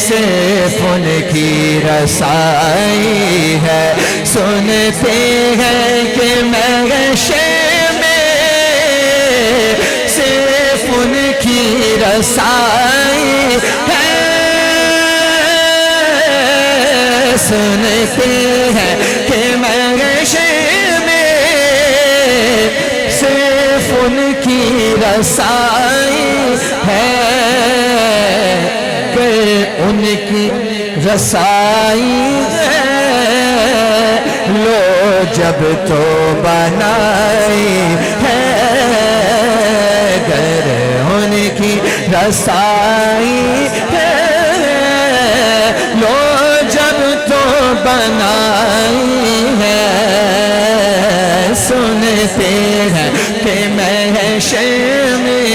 صرف ان کی رسائی ہے. سنتے ہیں کہ محشر میں صرف ان کی رسائی ہے. سنتے ہیں کہ محشر ان کی رسائی ہے. کہ ان کی رسائی ہے. لو جب تو بنائی ہے. گر ان کی رسائی ہے. لو جب تو بنائی ہے. سنتے ہیں کہ محشر میں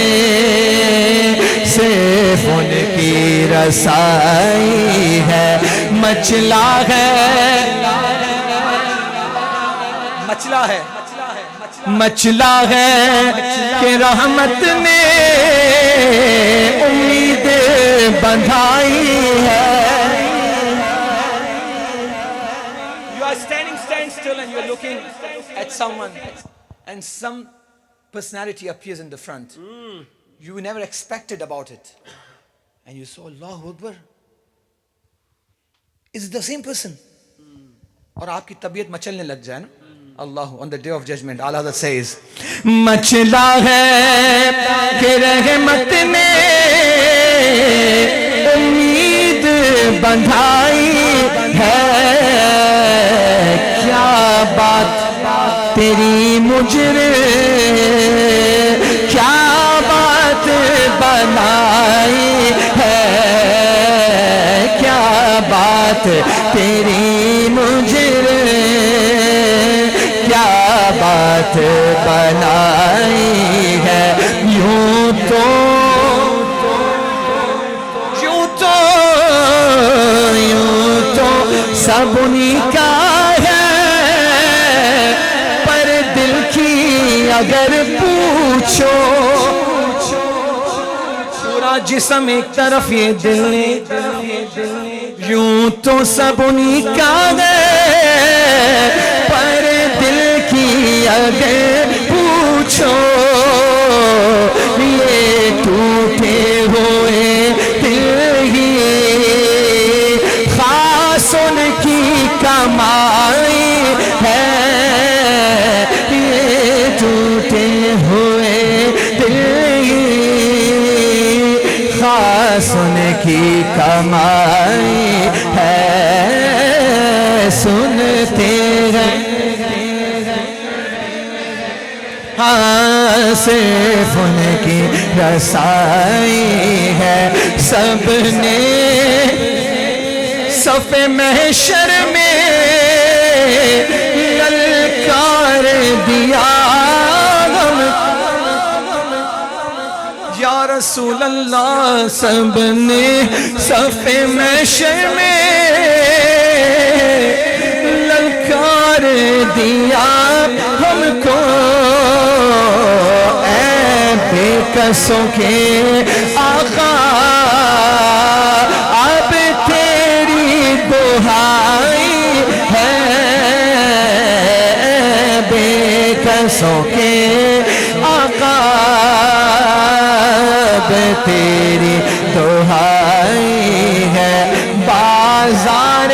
صرف ان کی رسائی ہے. مچلا ہے کہ رحمت نے امید بندھائی ہے. You are standing still and you are looking at someone and some personality appears in the front. You never expected about it. And you saw, Allahu Akbar. Is it the same person? اور آپ کی طبیعت مچلنے لگ جائے نا. Allah, on the day of judgment, Allah that says, مچلا ہے کہ رحمت نے امید بندھائی ہے. کیا بات تیری مجرے کیا بات بنائی ہے. کیا بات تیری مجرے کیا بات بنائی ہے. یوں تو سب انہی کا اگر پوچھو. پورا جسم ایک طرف یہ دل یوں تو سب انہی کا ہے. پر دل کی اگر پوچھو یہ ٹوٹے ہوئے دل ہی خاص ان کی کمائی ہے. ٹوٹے ہوئے دل خاص ان کی کمائی ہے. سنتے ہیں ہاں صرف ان کی رسائی ہے. سب نے صف محشر میں للکار دیا. یا رسول اللہ سب نے صف محشر میں للکار دیا ہم کو. کسوں کے آقا اب تیری دہائی ہے، بے کسوں کے آقا اب تیری دہائی ہے، بازار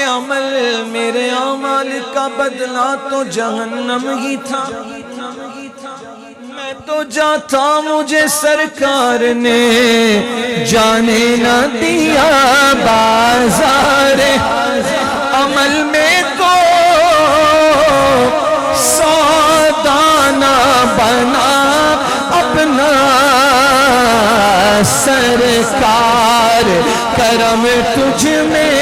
عمل میرے اعمال کا بدلہ تو جہنم ہی تھا، میں تو جاتا مجھے سرکار نے جانے نہ دیا، بازار عمل میں تو سودا نہ بنا اپنا، سرکار کرم تجھ میں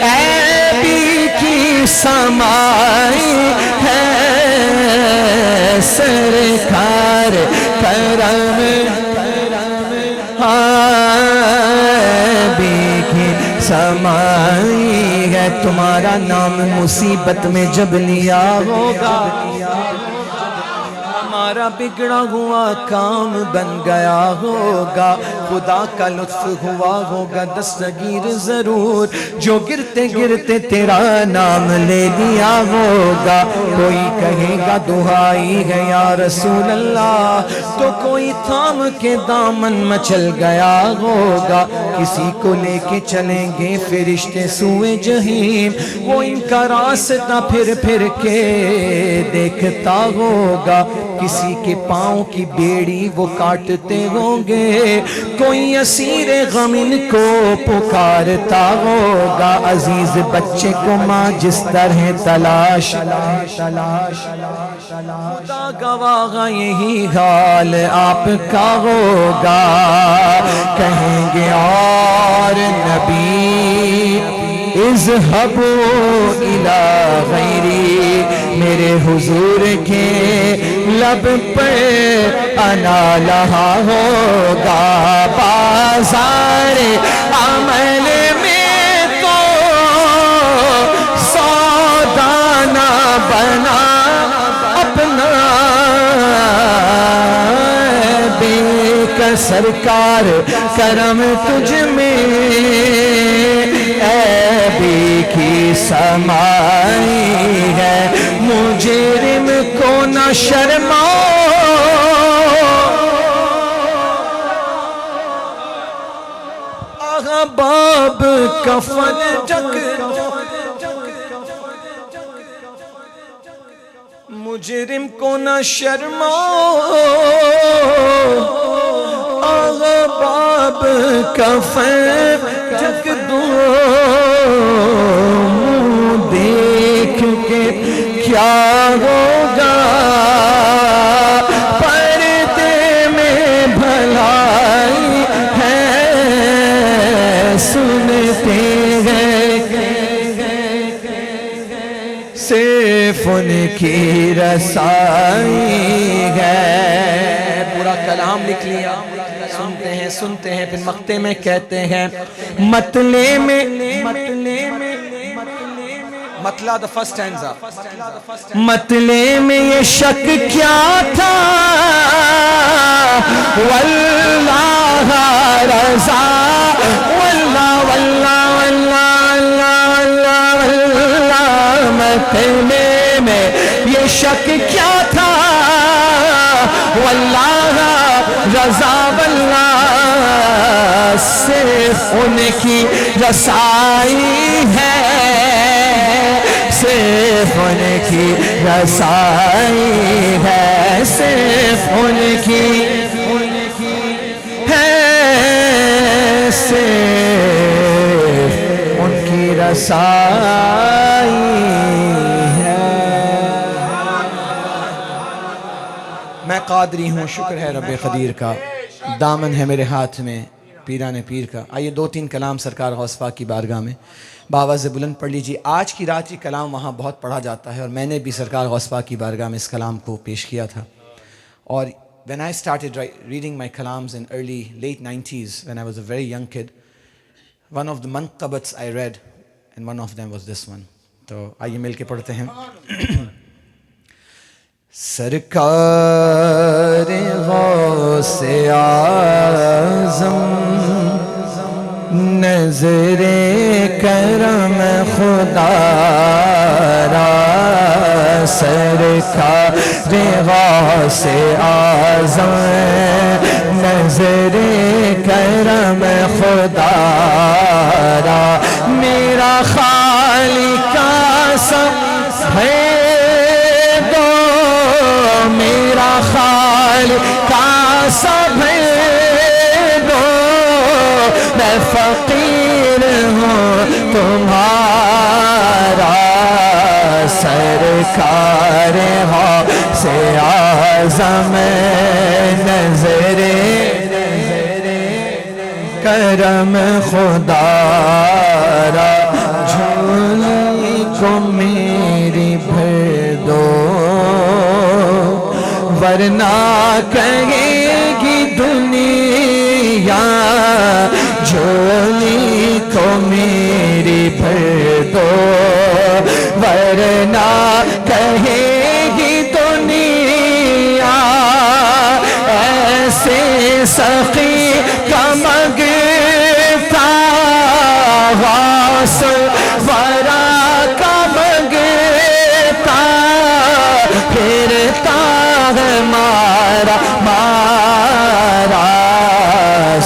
عیبی کی سمائی ہے، سرکار کرم عیبی کی سمائی ہے، تمہارا نام مصیبت میں جب لیا ہوگا، ہمارا بگڑا ہوا کام بن گیا ہوگا، خدا کا لطف ہوا ہوگا دستگیر ضرور، جو گرتے گرتے تیرا نام لے لیا ہوگا، کوئی کہے گا دہائی ہے یا رسول اللہ، تو کوئی تھام کے دامن مچل گیا ہوگا، کسی کو لے کے چلیں گے فرشتے سوئے جہیم، وہ ان کا راستہ پھر پھر کے دیکھتا ہوگا، کسی کے پاؤں کی بیڑی وہ کاٹتے ہوں گے، کوئی اسیر غم ان کو پکارتا ہوگا، عزیز بچے کو ماں جس طرح تلاش، خدا گواہ یہی حال آپ کا ہوگا، کہیں گے اور نبی اذهبوا الى غیری، میرے حضور کے لب پر انا لہا ہوگا، بازار عمل میں تو سودا نہ بنا اپنا، بے کا سرکار کرم تجھ میں عیبی کی سمائی ہے، مجرم کو نہ شرماؤ، احباب کفن ڈھک، مجرم کو نہ شرماؤ، احباب کفن ڈھک دو، دیکھ کے کیا ہوگا، پردے میں بھلائی ہے، سنتے ہیں صرف ان کی رسائی ہے، پورا کلام لکھ لیا، سنتے ہیں پھر مقطع میں کہتے ہیں، مطلع میں مطلع the first stanza، مطلع میں یہ شک کیا تھا، واللہ رضا، واللہ واللہ واللہ واللہ واللہ، مطلع میں یہ شک کیا تھا، واللہ رضا واللہ، صرف ان کی رسائی ہے، صرف ان کی رسائی ہے، صرف ان کی ہے، صرف ان کی رسائی ہے۔ میں قادری ہوں، شکر ہے رب قدیر کا، دامن ہے میرے ہاتھ میں پیران پیر کا۔ آئیے دو تین کلام سرکار غوث پاک کی بارگاہ میں باواز بلند پڑھ لیجیے۔ آج کی رات یہ کلام وہاں بہت پڑھا جاتا ہے، اور میں نے بھی سرکار غوث پاک کی بارگاہ میں اس کلام کو پیش کیا تھا۔ اور when I started reading my kalams in late 90s, when I was a very young kid, one of the manqabats I read, and one of them was this one. تو آئیے مل کے پڑھتے ہیں۔ سرکار غوث اعظم نظر کرم خدا را، سرکار غوث اعظم نظر کرم خدا را، میرا خالق کا سب ہے دو، میرا خالق کا سب ہے دو، میں فقیر ہوں تمہارا، سرکار غوث اعظم نظر کرم خدا را، جھولی کو میری بھر دو، ورنہ کہے گی دنیا، جھولی کو میری بھر دو، ورنہ کہے گی دنیا، ایسے سخی کا مانگتا غوث ورا کا مانگتا، پھرتا ہے مارا مارا،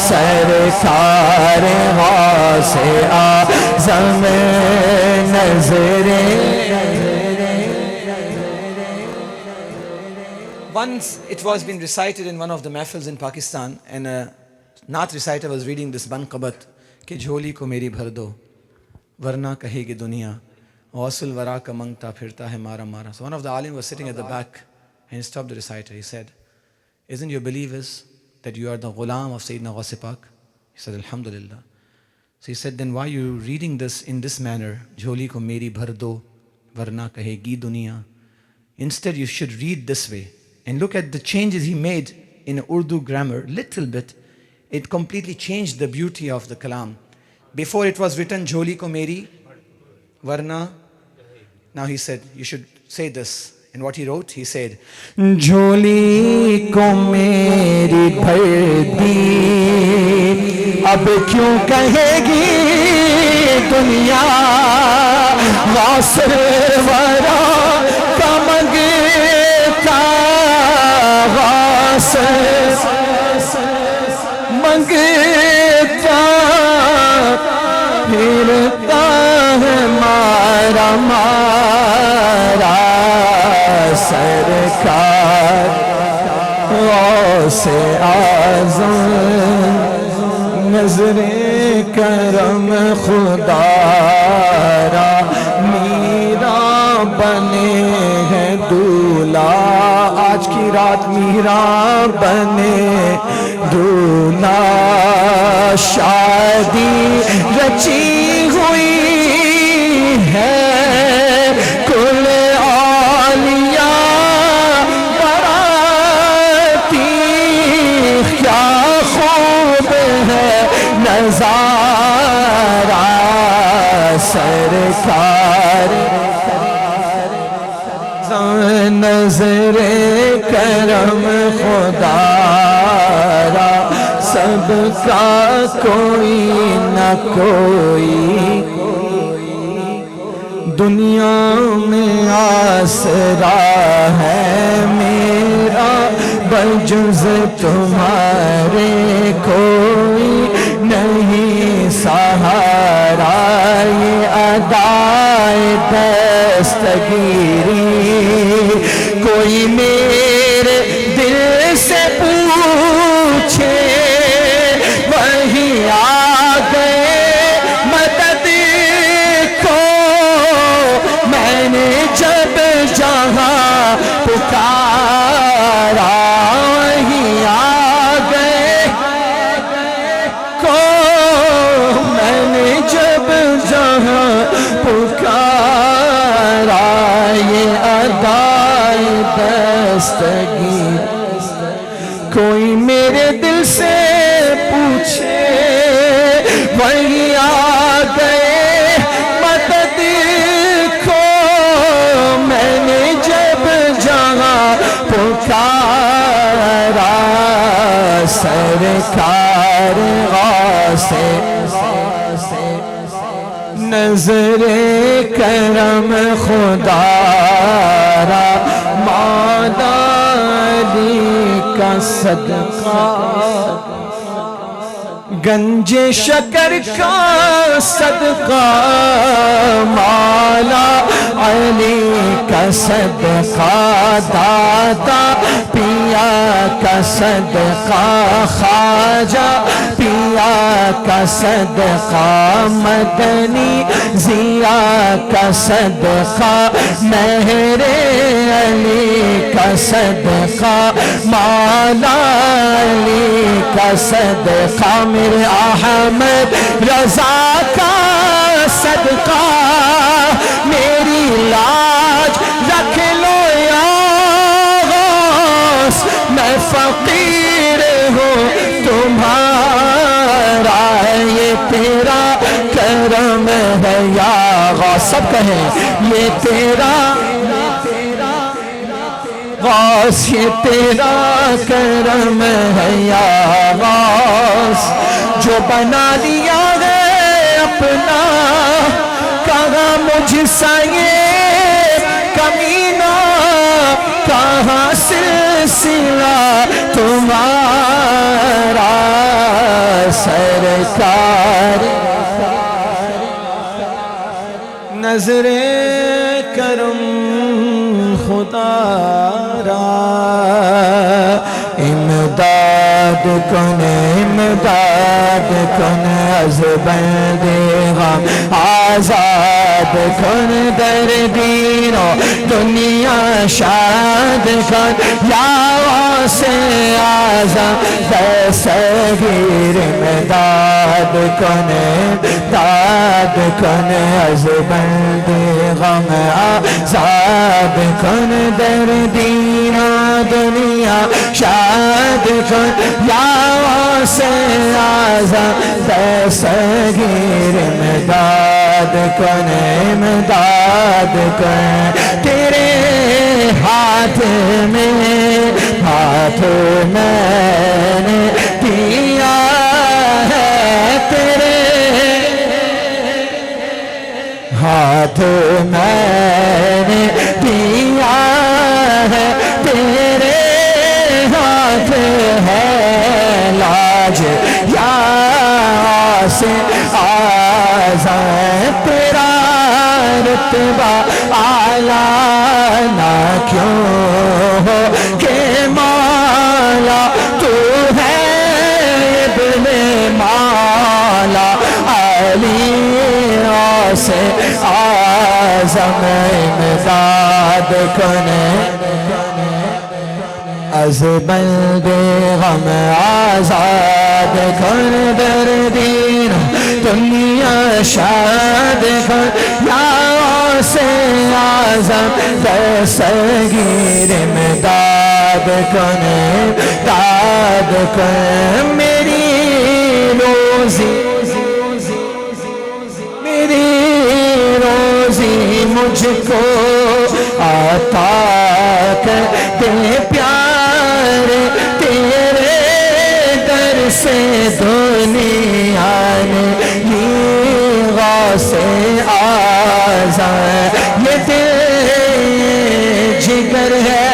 سرکار غوث اعظم نظر. Once it was being recited in one of the mahfils in Pakistan, and a Naat reciter was reading this Banqabat کہ جھولی کو میری بھر دو ورنہ کہے گی دنیا، غوث الورا کا منگتا پھرتا ہے مارا مارا. So one of the alim was sitting at the back and he stopped the reciter. He said, "Isn't your belief is that you are the ghulam of Sayyidina Ghaus Pak?" He said, "Alhamdulillah." So he said, "Then why are you reading this in this manner? Jholi ko meri bhar do, varna kahegi duniya." Instead, you should read this way. And look at the changes he made in Urdu grammar, little bit. It completely changed the beauty of the kalam. Before it was written, Jholi ko meri, varna. Now he said, you should say this. And what he wrote, he said, Jholi ko meri bhar di, ab kyun kahegi duniya, Ghaus wara ka mangta, Ghaus mangta, pھرتا ہے مارا مارا, سرکار غوث اعظم نظر کرم خدا را, میرا بنے ہیں دولا, آج کی رات میرا بنے دولا, شادی رچی ہوئی ہے کل اولیاء براتی, کیا خوب ہے نظارہ, سرکار نظر کرم خدا را, سب کا کوئی نہ کوئی دنیا میں آسرا ہے میرا, بجز تمہارے کوئی نہیں سہارا, یہ ادائے دستگیری کوئی میرے دل سے پوچھے, وہی آ گئے مدد کو, میں نے جب جہاں پکارا, وہی آ گئے کو, میں نے جب جہاں پکارا, یہ ادائے دستگیر کوئی میرے دل سے پوچھے, وہی آ گئے مدد کو, میں نے جب جہاں نظر کرم خدا را مولا علی کا صدقہ گنج شکر کا صدقہ مولا علی کا صدقہ دادا پیا کا صدقہ خواجہ پیا کا صدقہ مدنی ضیا کا صدقہ مہر علی کا صدقہ مولا علی کا صدقہ میرے احمد رضا کا صدقہ میری لاج رکھ لو یا غوث میں فقیر ہوں تمہارا یہ تیرا کرم ہے یا غوث سب کہیں یہ تیرا غوث یہ تیرا کرم ہے یا غوث جو بنا دیا ہے اپنا کہاں مجھ سا یہ کمینہ کہاں سلسلہ تمہارا سرکار نظر کرم خدا را امداد کن از بند غم آزاد کن در دین و دنیا شاد کن یا واسع اعظم دستگیر امداد کن از بند غم آزاد کن در دین و دنیا شاد کن یا واسع اعظم دستگیر امداد کن تیرے ہاتھ میں میں نے دیا ہے تیرے ہاتھ میں نے دیا ہے تیرے ہاتھ ہے لاج یا سے آزائیں تیرا رتبہ اعلیٰ نہ کیوں ہو کہ مولا تو ہے ابن مولا علی سے اعظم امداد کنے از بند غم آزاد کن در دین دنیا شاد کن یا سے اعظم دستگیر امداد کن داد کن میری روزی مجھ کو عطا کر دے پیارے تیرے در سے دنیا نے یہ غوث اعظم یہ دل جگر ہے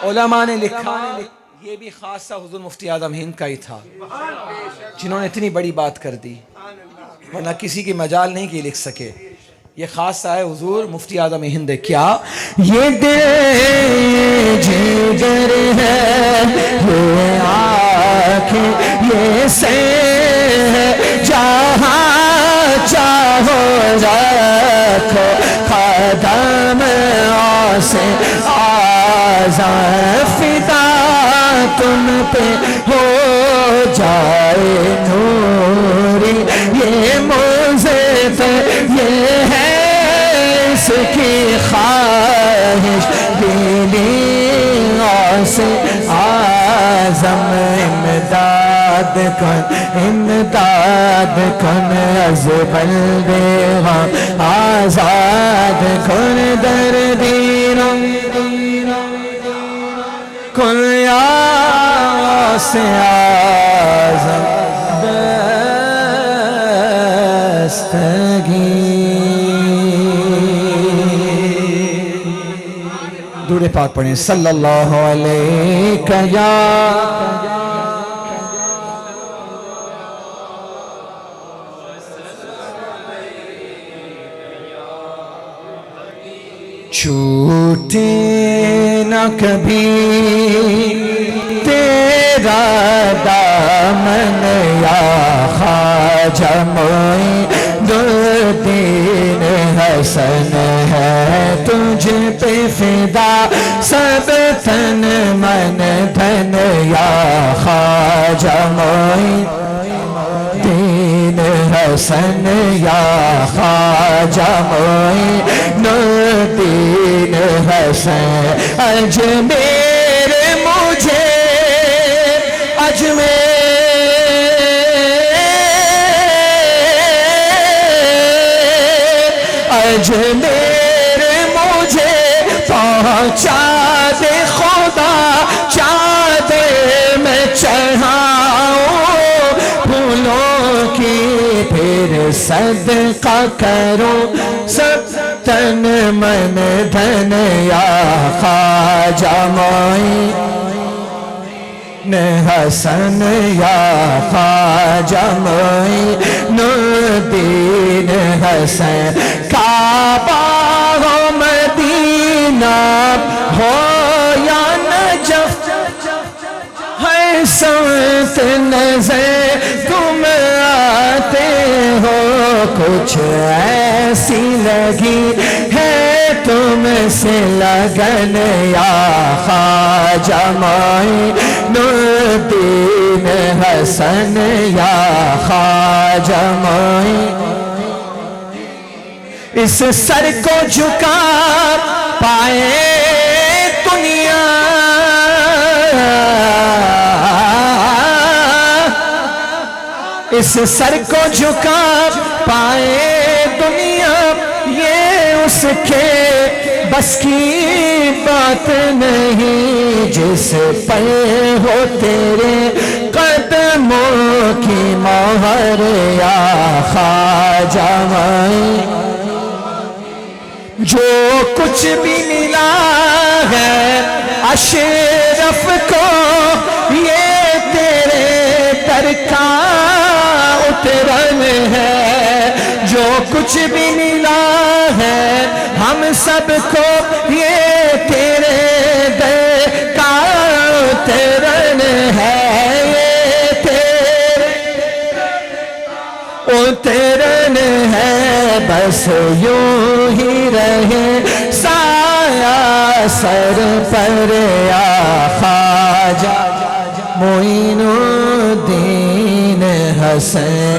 علماء نے لکھا یہ بھی خاصہ حضور مفتی اعظم ہند کا ہی تھا جنہوں نے اتنی بڑی بات کر دی ورنہ کسی کی مجال نہیں کہ لکھ سکے یہ خاصہ ہے حضور مفتی اعظم ہند کیا یہ دل جگر ہے یہ آنکھیں یہ سر ہے جہاں چاہو رکھو قدم آسے آزاں فدا تم پہ ہو جائے نوری یہ موزے پہ یہ ہے اس کی خواہش دلی سے اعظم امداد کن از بند غم آزاد کن در دین کن یا سے اعظم دستگیر. درود پاک پڑھیں صلی اللہ علیہ یا چھوٹے نہ کبھی تیرا دامن یا خواجہ معین الدین حسن ہے تجھ پہ فدا سب تن من دھن یا خواجہ معین الدین حسن یا خواجہ معین الدین حسن. اجمیر مجھے اجمیر مجھے پہنچا دے خدا چادر میں چڑھاؤں پھولوں کی پھر صدقہ کروں سب تن من دھن یا خواجہ معین حسن یا خواجہ معین الدین حسن. کعبہ ہو مدینہ ہو یا نجف ہر سمت نظر تم آتے ہو کچھ ایسی لگی ہے تم سے لگن یا خواجہ معین الدین حسن یا خواجہ معین. اس سر کو جھکا پائے دنیا اس سر کو جھکا پائے دنیا یہ اس کے بس کی بات نہیں جس پر ہو تیرے قدموں کی مہر یا خواجہ معین. جو کچھ بھی ملا ہے اشرف کو یہ تیرے در کا اترن ہے. جو کچھ بھی ملا ہے ہم سب کو یہ تیرے در کا اترن ہے. یہ تیرے اترن ہے بس یوں ہی رہے سایہ سر پر یا خواجہ معین الدین حسن.